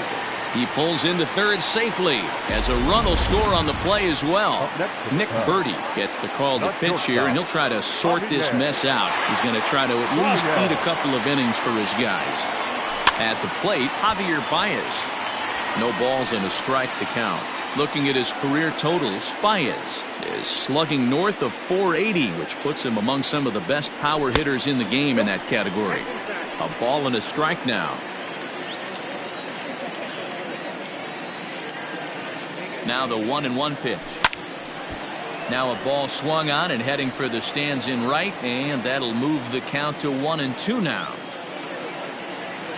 He pulls into third safely as a run will score on the play as well. Nick Birdie gets the call to pitch here, and he'll try to sort this mess out. He's going to try to at least eat a couple of innings for his guys. At the plate, Javier Baez. No balls and a strike to count. Looking at his career totals, Baez is slugging north of .480, which puts him among some of the best power hitters in the game in that category. A ball and a strike now. Now the 1-1 pitch. Now a ball swung on and heading for the stands in right, and that'll move the count to 1-2 now.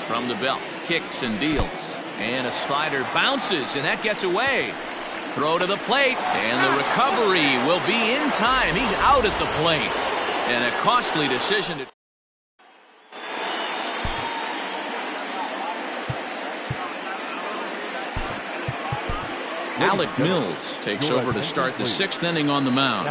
From the belt, kicks and deals. And a slider bounces, and that gets away. Throw to the plate, and the recovery will be in time. He's out at the plate. And a costly decision to... Alec Mills takes over to start the 6th inning on the mound.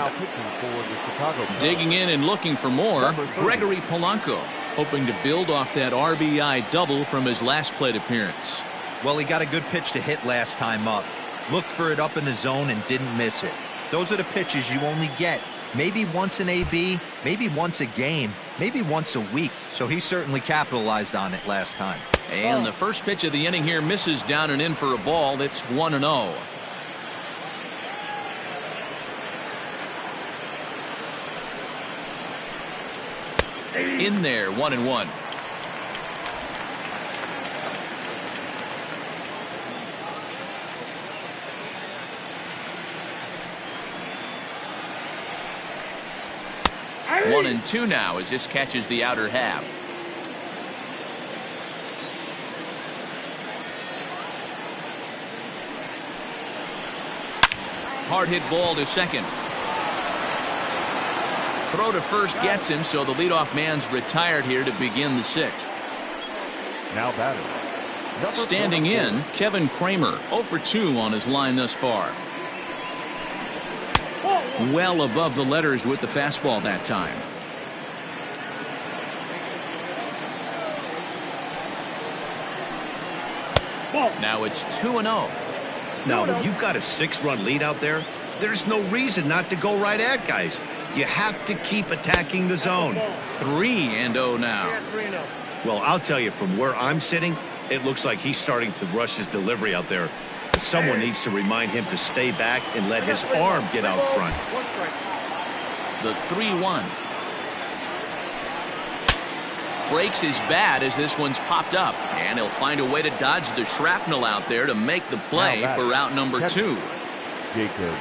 Digging in and looking for more, Gregory Polanco, hoping to build off that RBI double from his last plate appearance. Well, he got a good pitch to hit last time up. Looked for it up in the zone and didn't miss it. Those are the pitches you only get maybe once in AB, maybe once a game, maybe once a week. So he certainly capitalized on it last time. And the first pitch of the inning here misses down and in for a ball. That's 1-0. In there, 1-1. Hey! 1-2 now as this catches the outer half. Hard hit ball to second. Throw to first gets him, so the leadoff man's retired here to begin the 6th. Now batting. Standing in, Kevin Kramer, 0 for 2 on his line thus far. Well above the letters with the fastball that time. Now it's 2-0. Now, when you've got a 6-run lead out there, there's no reason not to go right at guys. You have to keep attacking the zone. 3-0 now. Yeah, 3-0. Well, I'll tell you, from where I'm sitting, it looks like he's starting to rush his delivery out there. Someone needs to remind him to stay back and let his arm get out front. One strike. The 3-1. Breaks his bat as this one's popped up, and he'll find a way to dodge the shrapnel out there to make the play for out number 2. Jacob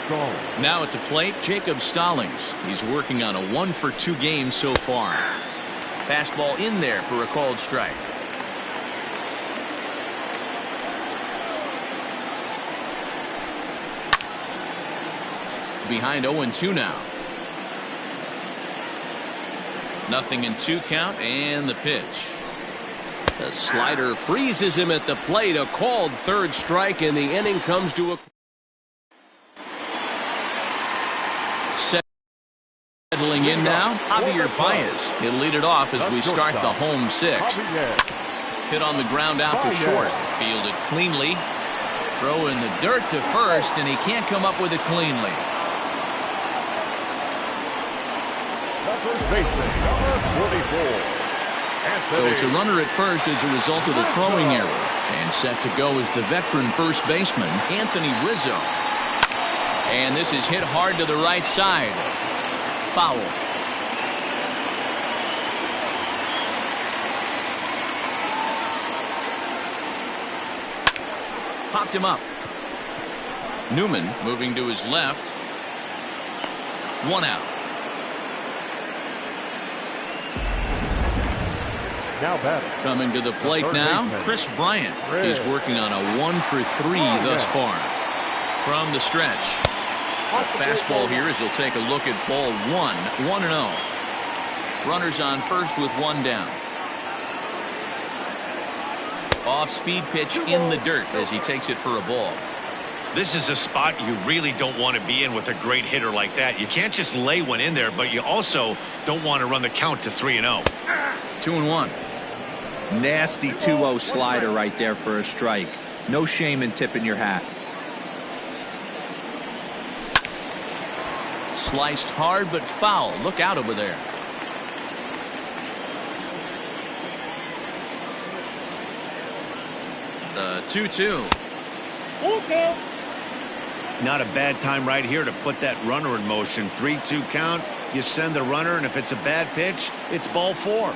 Stallings. Now at the plate, Jacob Stallings. He's working on a 1 for 2 game so far. Fastball in there for a called strike. Behind 0-2 now. 0-2 count, and the pitch. The slider freezes him at the plate. A called third strike, and the inning comes to a... Settling in now, Javier Baez. He'll lead it off as we start the home 6th. Hit on the ground out to short. Fielded cleanly. Throw in the dirt to first, and he can't come up with it cleanly. So it's a runner at first as a result of the throwing error. And set to go is the veteran first baseman, Anthony Rizzo. And this is hit hard to the right side. Foul. Popped him up. Newman moving to his left. 1 out. Now batting. Coming to the plate now, Chris Bryant. He's working on a 1 for 3 thus far. From the stretch. A fastball here as he'll take a look at ball 1. 1-0. Runners on first with 1 down. Off-speed pitch in the dirt as he takes it for a ball. This is a spot you really don't want to be in with a great hitter like that. You can't just lay one in there, but you also don't want to run the count to 3-0. 2-1. Nasty 2-0 slider right there for a strike. No shame in tipping your hat. Sliced hard but foul. Look out over there. The 2-2. Okay. Not a bad time right here to put that runner in motion. 3-2 count. You send the runner, and if it's a bad pitch, it's ball 4.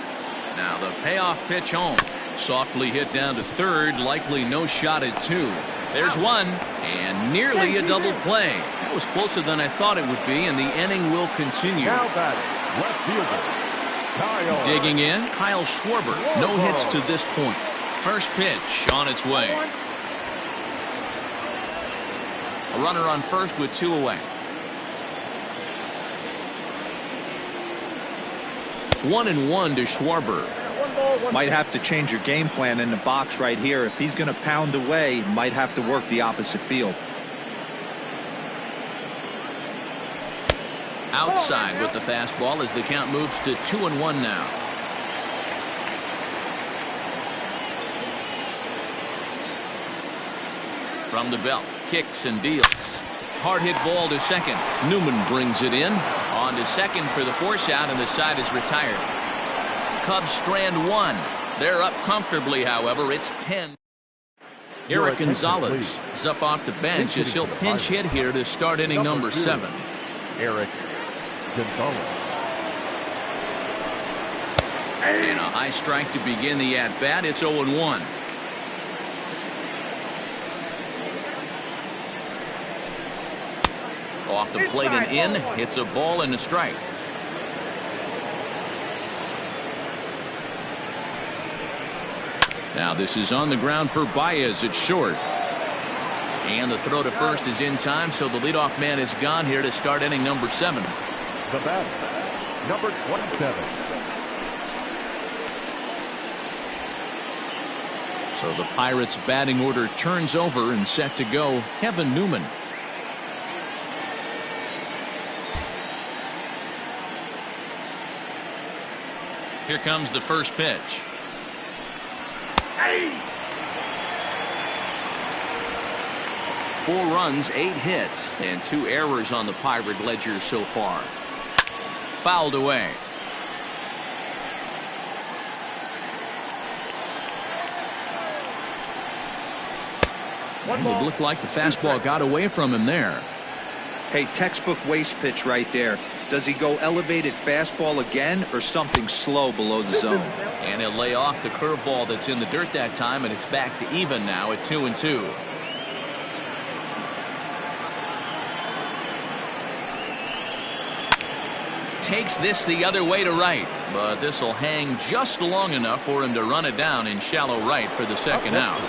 Now the payoff pitch home. Softly hit down to third. Likely no shot at 2. There's one, and nearly a double play. That was closer than I thought it would be, and the inning will continue. Now batting, left fielder, Kyle. Digging in, Kyle Schwarber. No hits to this point. First pitch on its way. A runner on first with 2 away. 1-1 to Schwarber. Might have to change your game plan in the box right here. If he's going to pound away, might have to work the opposite field. Outside with the fastball as the count moves to 2-1 now. From the belt, kicks and deals. Hard hit ball to second. Newman brings it in. On to second for the force out, and the side is retired. Cubs strand 1. They're up comfortably, however. It's 10. Eric Gonzalez is up off the bench as he'll pinch hit here to start inning number 7. Eric Gonzalez. And a high strike to begin the at-bat. It's 0-1. Off the plate and in. It's a ball and a strike. Now this is on the ground for Baez at short. And the throw to first is in time, so the leadoff man is gone here to start inning number 7. The bat, number 27. So the Pirates batting order turns over and set to go. Kevin Newman. Here comes the first pitch. 4 runs, 8 hits, and 2 errors on the Pirate ledger so far. Fouled away. And it looked like the fastball got away from him there. Hey, textbook waste pitch right there. Does he go elevated fastball again or something slow below the zone? And he'll lay off the curveball that's in the dirt that time, and it's back to even now at 2-2. Takes this the other way to right, but this will hang just long enough for him to run it down in shallow right for the second out.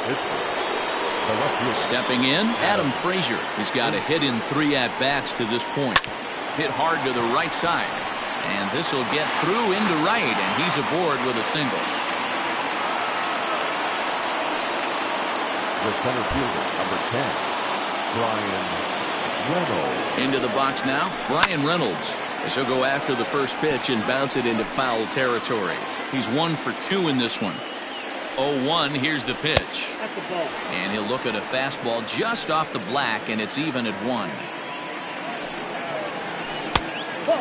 Stepping in, Adam Frazier. He's got a hit in 3 at-bats to this point. Hit hard to the right side, and this will get through into right, and he's aboard with a single. The center fielder, number 10, Brian Reynolds. Into the box now, Brian Reynolds. As he'll go after the first pitch and bounce it into foul territory. He's 1 for 2 in this one. 0-1, here's the pitch. And he'll look at a fastball just off the black, and it's even at 1.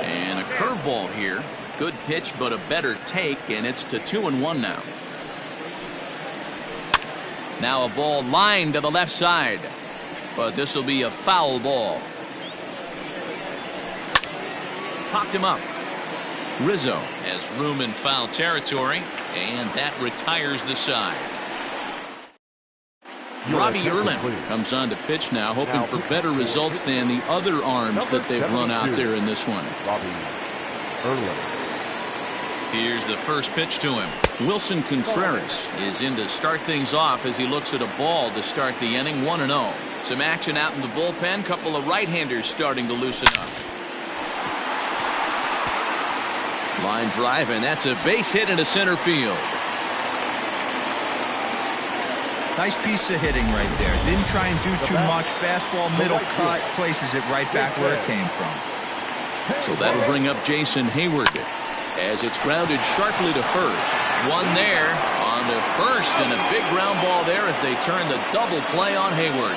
And a curveball here. Good pitch, but a better take, and it's to 2-1 now. Now a ball lined to the left side, but this will be a foul ball. Popped him up. Rizzo has room in foul territory, and that retires the side. Robbie Erlin comes on to pitch now, hoping for better results than the other arms that they've run out there in this one. Robbie Erlin. Here's the first pitch to him. Wilson Contreras is in to start things off as he looks at a ball to start the inning. 1-0. Some action out in the bullpen. Couple of right-handers starting to loosen up. Line drive, and that's a base hit into center field. Nice piece of hitting right there. Didn't try and do too much. Fastball, middle cut, places it right back where it came from. So that'll bring up Jason Hayward as it's grounded sharply to first. One there on to first, and a big ground ball there as they turn the double play on Hayward.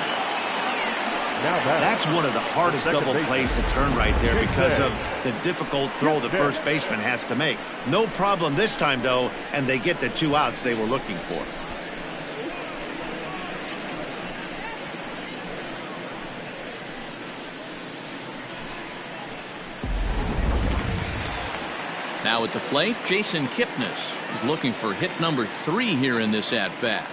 That's one of the hardest double plays to turn right there because of the difficult throw the first baseman has to make. No problem this time, though, and they get the 2 outs they were looking for. Now at the plate, Jason Kipnis is looking for hit number 3 here in this at-bat.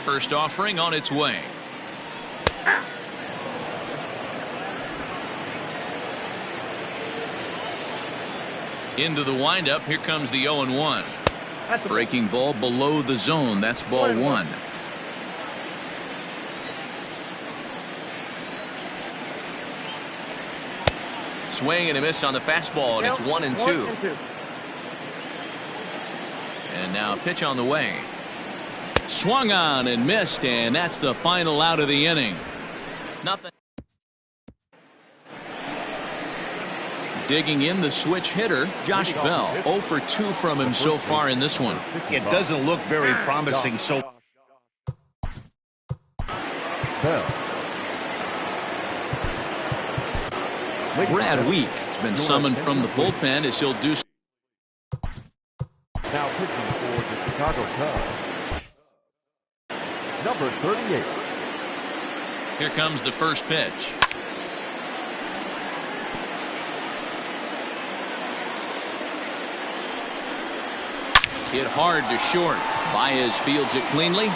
First offering on its way. Into the windup. Here comes the 0-1. Breaking ball below the zone. That's ball 1. Swing and a miss on the fastball, and it's 1-2. And now pitch on the way. Swung on and missed, and that's the final out of the inning. Nothing. Digging in the switch hitter, Josh Bell. 0 for 2 from him so far in this one. It doesn't look very promising. So Brad Week has been summoned from the bullpen as he'll do. Now pitching for the Chicago Cubs, number 38. Here comes the first pitch. Hit hard to short. Baez fields it cleanly.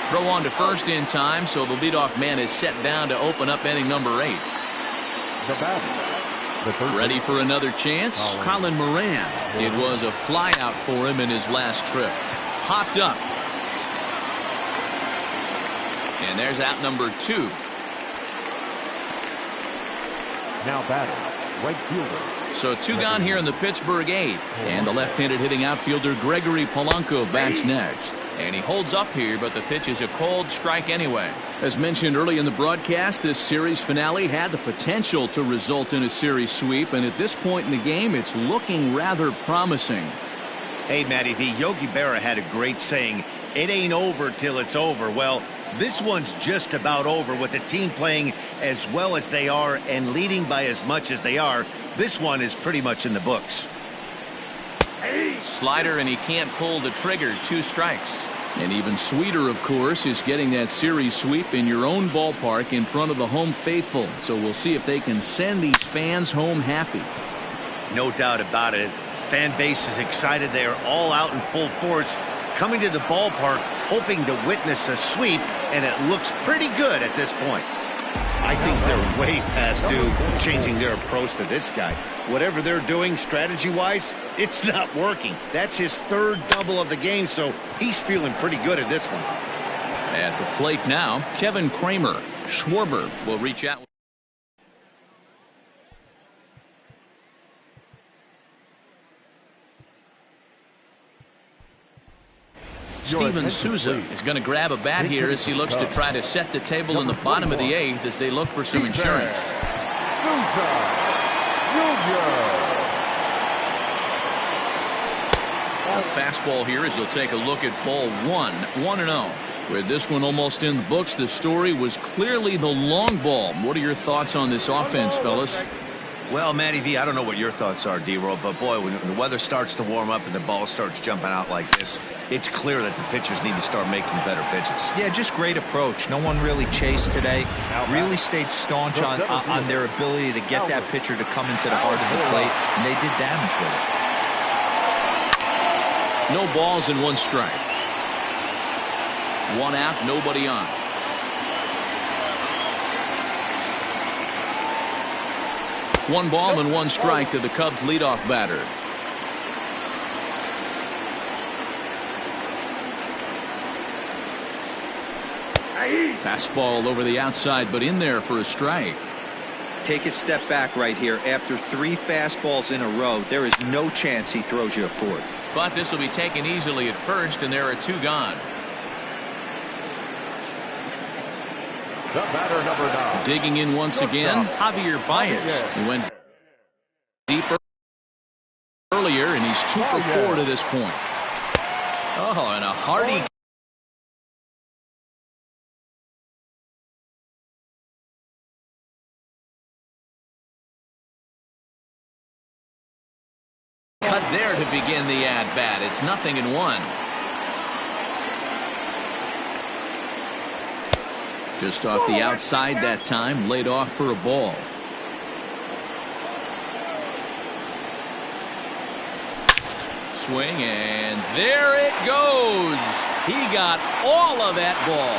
Throw on to first in time, so the leadoff man is set down to open up inning number 8. The batter, ready for another chance. Colin Moran. It was a fly out for him in his last trip. Popped up. And there's out number 2. now batting, right fielder. So 2 gone here in the Pittsburgh 8th. And the left-handed hitting outfielder Gregory Polanco bats next. And he holds up here, but the pitch is a cold strike anyway. As mentioned early in the broadcast, this series finale had the potential to result in a series sweep. And at this point in the game, it's looking rather promising. Hey, Matty V, Yogi Berra had a great saying, it ain't over till it's over. Well, this one's just about over with the team playing as well as they are and leading by as much as they are. This one is pretty much in the books. Slider, and he can't pull the trigger. 2 strikes. And even sweeter, of course, is getting that series sweep in your own ballpark in front of the home faithful. So we'll see if they can send these fans home happy. No doubt about it. Fan base is excited. They are all out in full force, coming to the ballpark, hoping to witness a sweep, and it looks pretty good at this point. I think they're way past due changing their approach to this guy. Whatever they're doing strategy-wise, it's not working. That's his 3rd double of the game, so he's feeling pretty good at this one. At the plate now, Kevin Kramer. Schwarber will reach out. Steven Souza is going to grab a bat here as he looks to try to set the table in the bottom of the 8th as they look for some insurance. A fastball here as he'll take a look at ball 1, 1-0. With this one almost in the books, the story was clearly the long ball. What are your thoughts on this offense, fellas? Well, Matty V, I don't know what your thoughts are, D-Roll, but boy, when the weather starts to warm up and the ball starts jumping out like this, it's clear that the pitchers need to start making better pitches. Yeah, just great approach. No one really chased today. Really stayed staunch on their ability to get that pitcher to come into the heart of the plate, and they did damage with it. No balls and 1 strike. 1 out, nobody on. One ball and 1 strike to the Cubs leadoff batter. Fastball over the outside, but in there for a strike. Take a step back right here. After 3 fastballs in a row, there is no chance he throws you a 4th. But this will be taken easily at first, and there are 2 gone. The batter, number 9. Digging in once again, Javier Baez. He went deeper earlier, and he's 2 for 4 to this point. Oh, and a hearty cut there to begin the at-bat. It's 0-1. Just off the outside that time, laid off for a ball. Swing, and there it goes. He got all of that ball,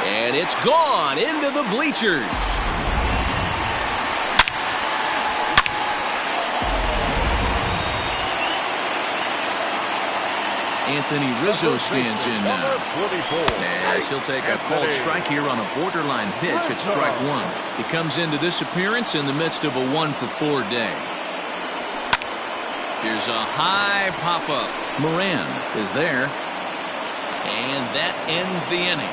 and it's gone into the bleachers. Anthony Rizzo stands in now. As he'll take a called strike here on a borderline pitch at strike 1. He comes into this appearance in the midst of a 1-for-4 day. Here's a high pop-up. Moran is there. And that ends the inning.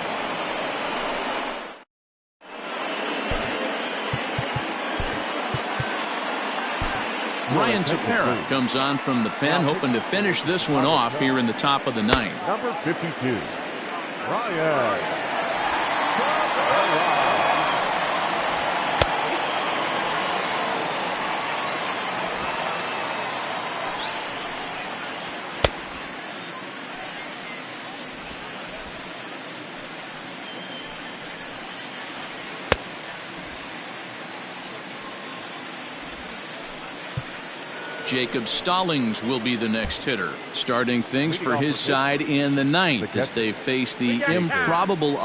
Ryan Tepera comes on from the pen, hoping to finish this one off here in the top of the 9th. Number 52, Ryan. Jacob Stallings will be the next hitter, starting things for his side in the 9th as they face the improbable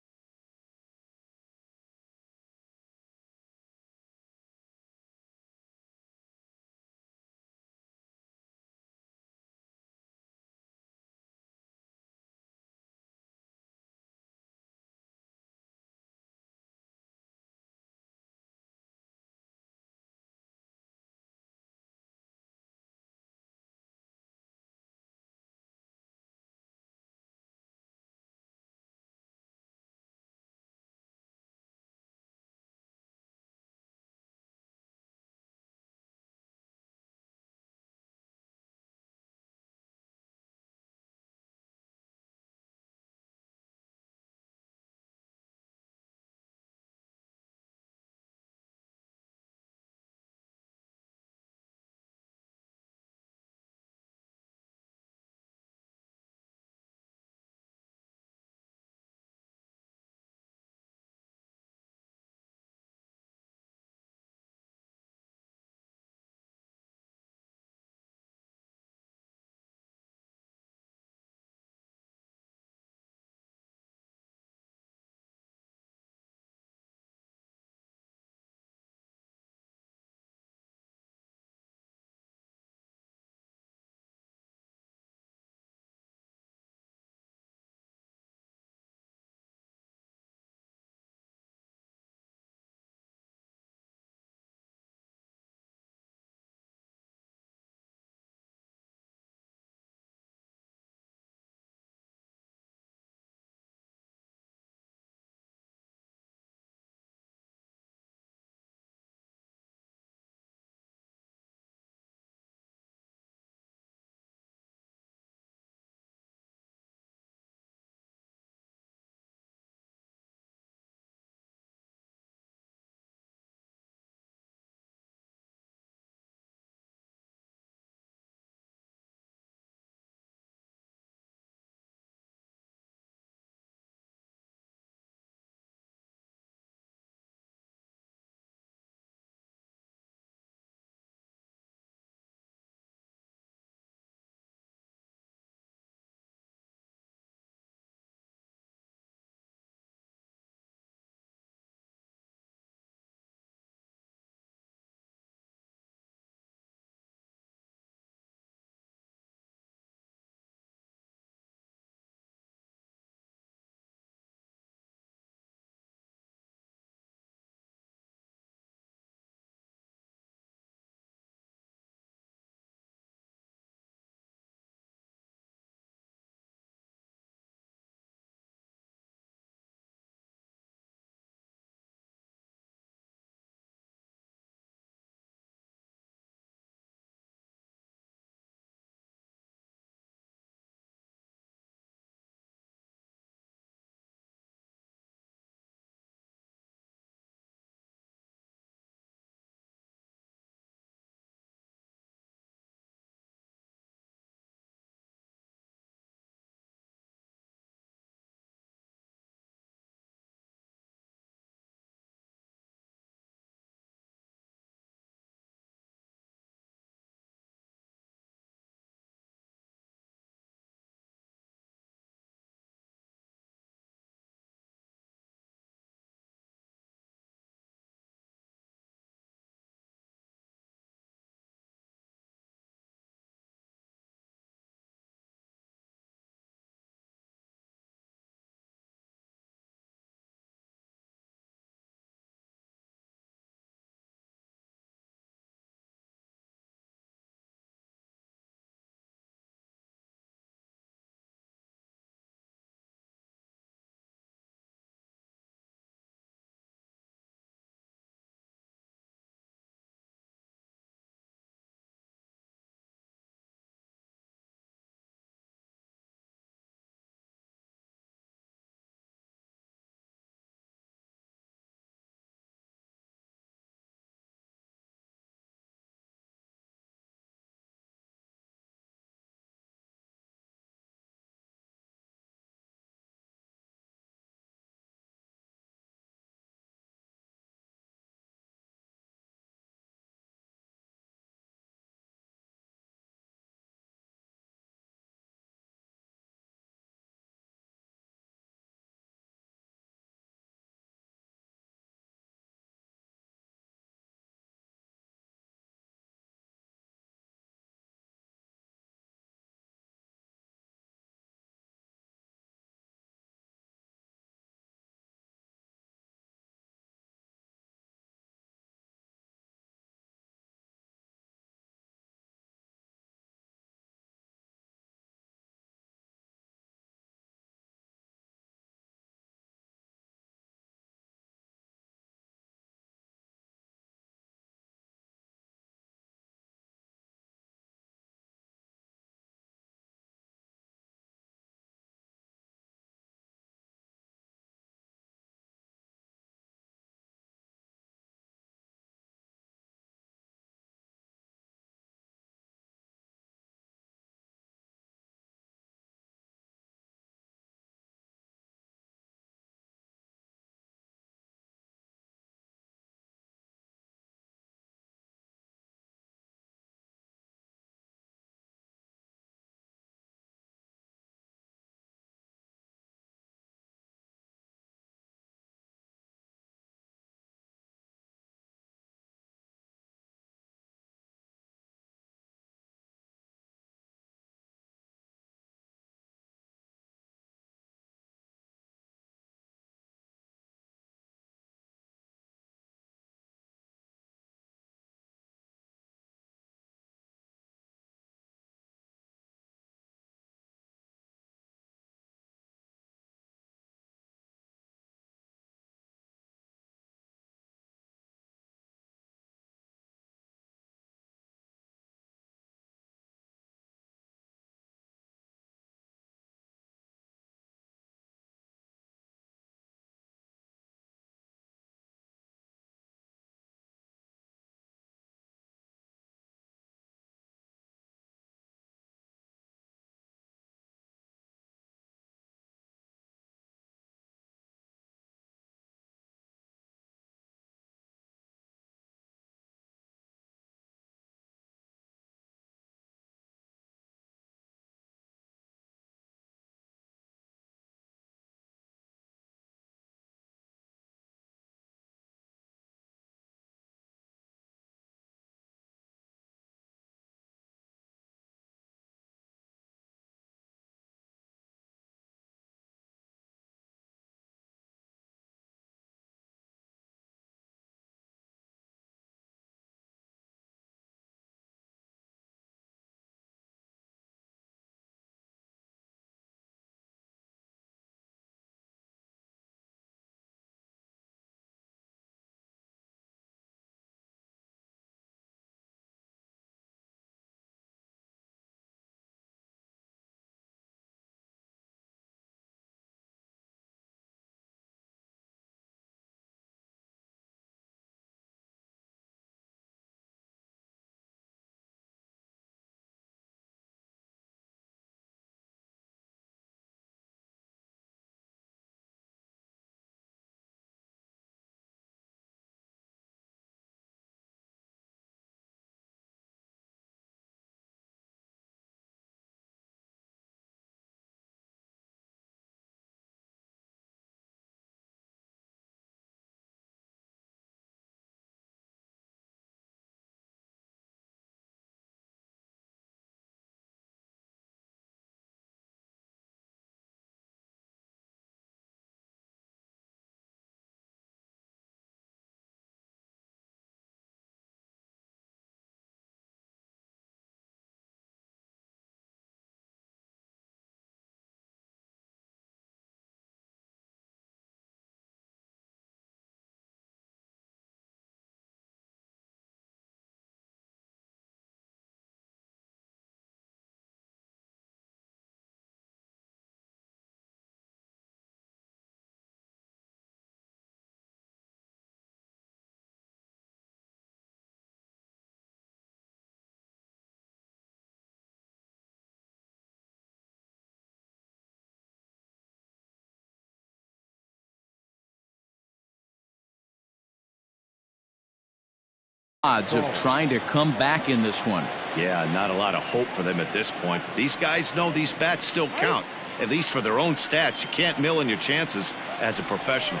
Odds of trying to come back in this one. Yeah, not a lot of hope for them at this point. But these guys know these bats still count, at least for their own stats. You can't mill in your chances as a professional.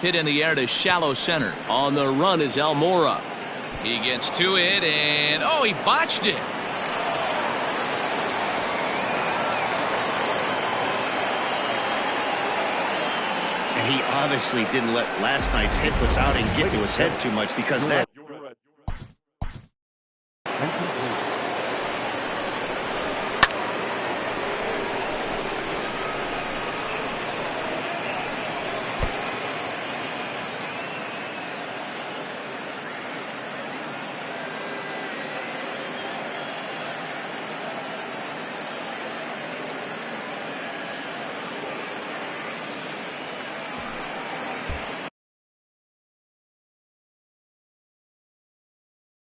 Hit in the air to shallow center. On the run is Almora. He gets to it, and oh, he botched it. And he obviously didn't let last night's hitless outing get to his head too much, because that